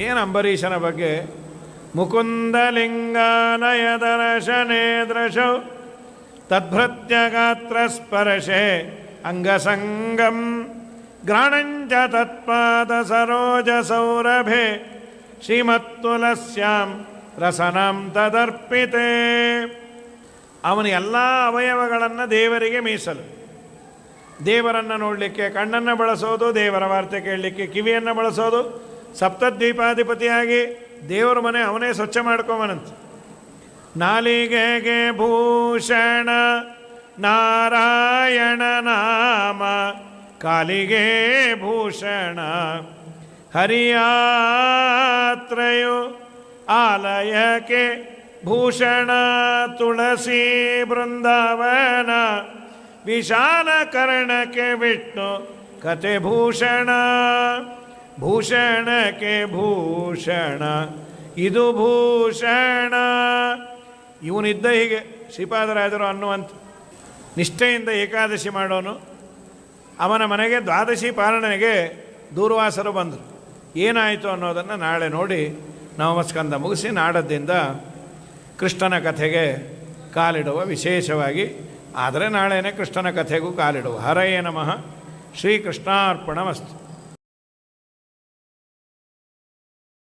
ಏನು ಅಂಬರೀಷನ ಬಗ್ಗೆ, ಮುಕುಂದಲಿಂಗಾನಯ ದರ್ಶನೇ ದೃಶೌ ತದ್ಭೃತ್ಯ ಗಾತ್ರ ಸ್ಪರ್ಶೆ ಅಂಗಸಂಗಂ ಗ್ರಾಣಂಚ ತತ್ಪಾದ ಸರೋಜ ಸೌರಭೆ ಶ್ರೀಮತ್ತುಲಸ್ಯಾಂ ರಸನಂ ತದರ್ಪಿತೆ. ಅವನ ಎಲ್ಲ ಅವಯವಗಳನ್ನು ದೇವರಿಗೆ ಮೀಸಲು. ದೇವರನ್ನು ನೋಡಲಿಕ್ಕೆ ಕಣ್ಣನ್ನು ಬಳಸೋದು, ದೇವರ ವಾರ್ತೆ ಕೇಳಲಿಕ್ಕೆ ಕಿವಿಯನ್ನು ಬಳಸೋದು. ಸಪ್ತದ್ವೀಪಾಧಿಪತಿಯಾಗಿ ದೇವರ ಮನೆ ಅವನೇ ಸ್ವಚ್ಛ ಮಾಡ್ಕೊಂಬನಂತ. ನಾಲಿಗೆಗೆ ಭೂಷಣ ನಾರಾಯಣ ನಾಮ, ಕಾಲಿಗೆ ಭೂಷಣ ಹರಿಯಾತ್ರೆಯು, ಆಲಯಕ್ಕೆ ಭೂಷಣ ತುಳಸಿ ಬೃಂದಾವನ, ವಿಶಾಲ ಕರ್ಣಕ್ಕೆ ವಿಷ್ಣು ಕತೆ ಭೂಷಣ, ಭೂಷಣಕ್ಕೆ ಭೂಷಣ ಇದು ಭೂಷಣ. ಇವನಿದ್ದ ಹೀಗೆ ಶ್ರೀಪಾದರಾಜರು ಅನ್ನುವಂಥ ನಿಷ್ಠೆಯಿಂದ ಏಕಾದಶಿ ಮಾಡೋನು. ಅವನ ಮನೆಗೆ ದ್ವಾದಶಿ ಪಾಲನೆಗೆ ದೂರ್ವಾಸರು ಬಂದರು. ಏನಾಯಿತು ಅನ್ನೋದನ್ನು ನಾಳೆ ನೋಡಿ ನವಮಸ್ಕಂದ ಮುಗಿಸಿ ನಾಡದಿಂದ ಕೃಷ್ಣನ ಕಥೆಗೆ ಕಾಲಿಡುವ ವಿಶೇಷವಾಗಿ. ಆದರೆ ನಾಳೆನೇ ಕೃಷ್ಣನ ಕಥೆಗೂ ಕಾಲಿಡುವ. ಹರಯೇ ನಮಃ. ಶ್ರೀಕೃಷ್ಣಾರ್ಪಣಮಸ್ತು.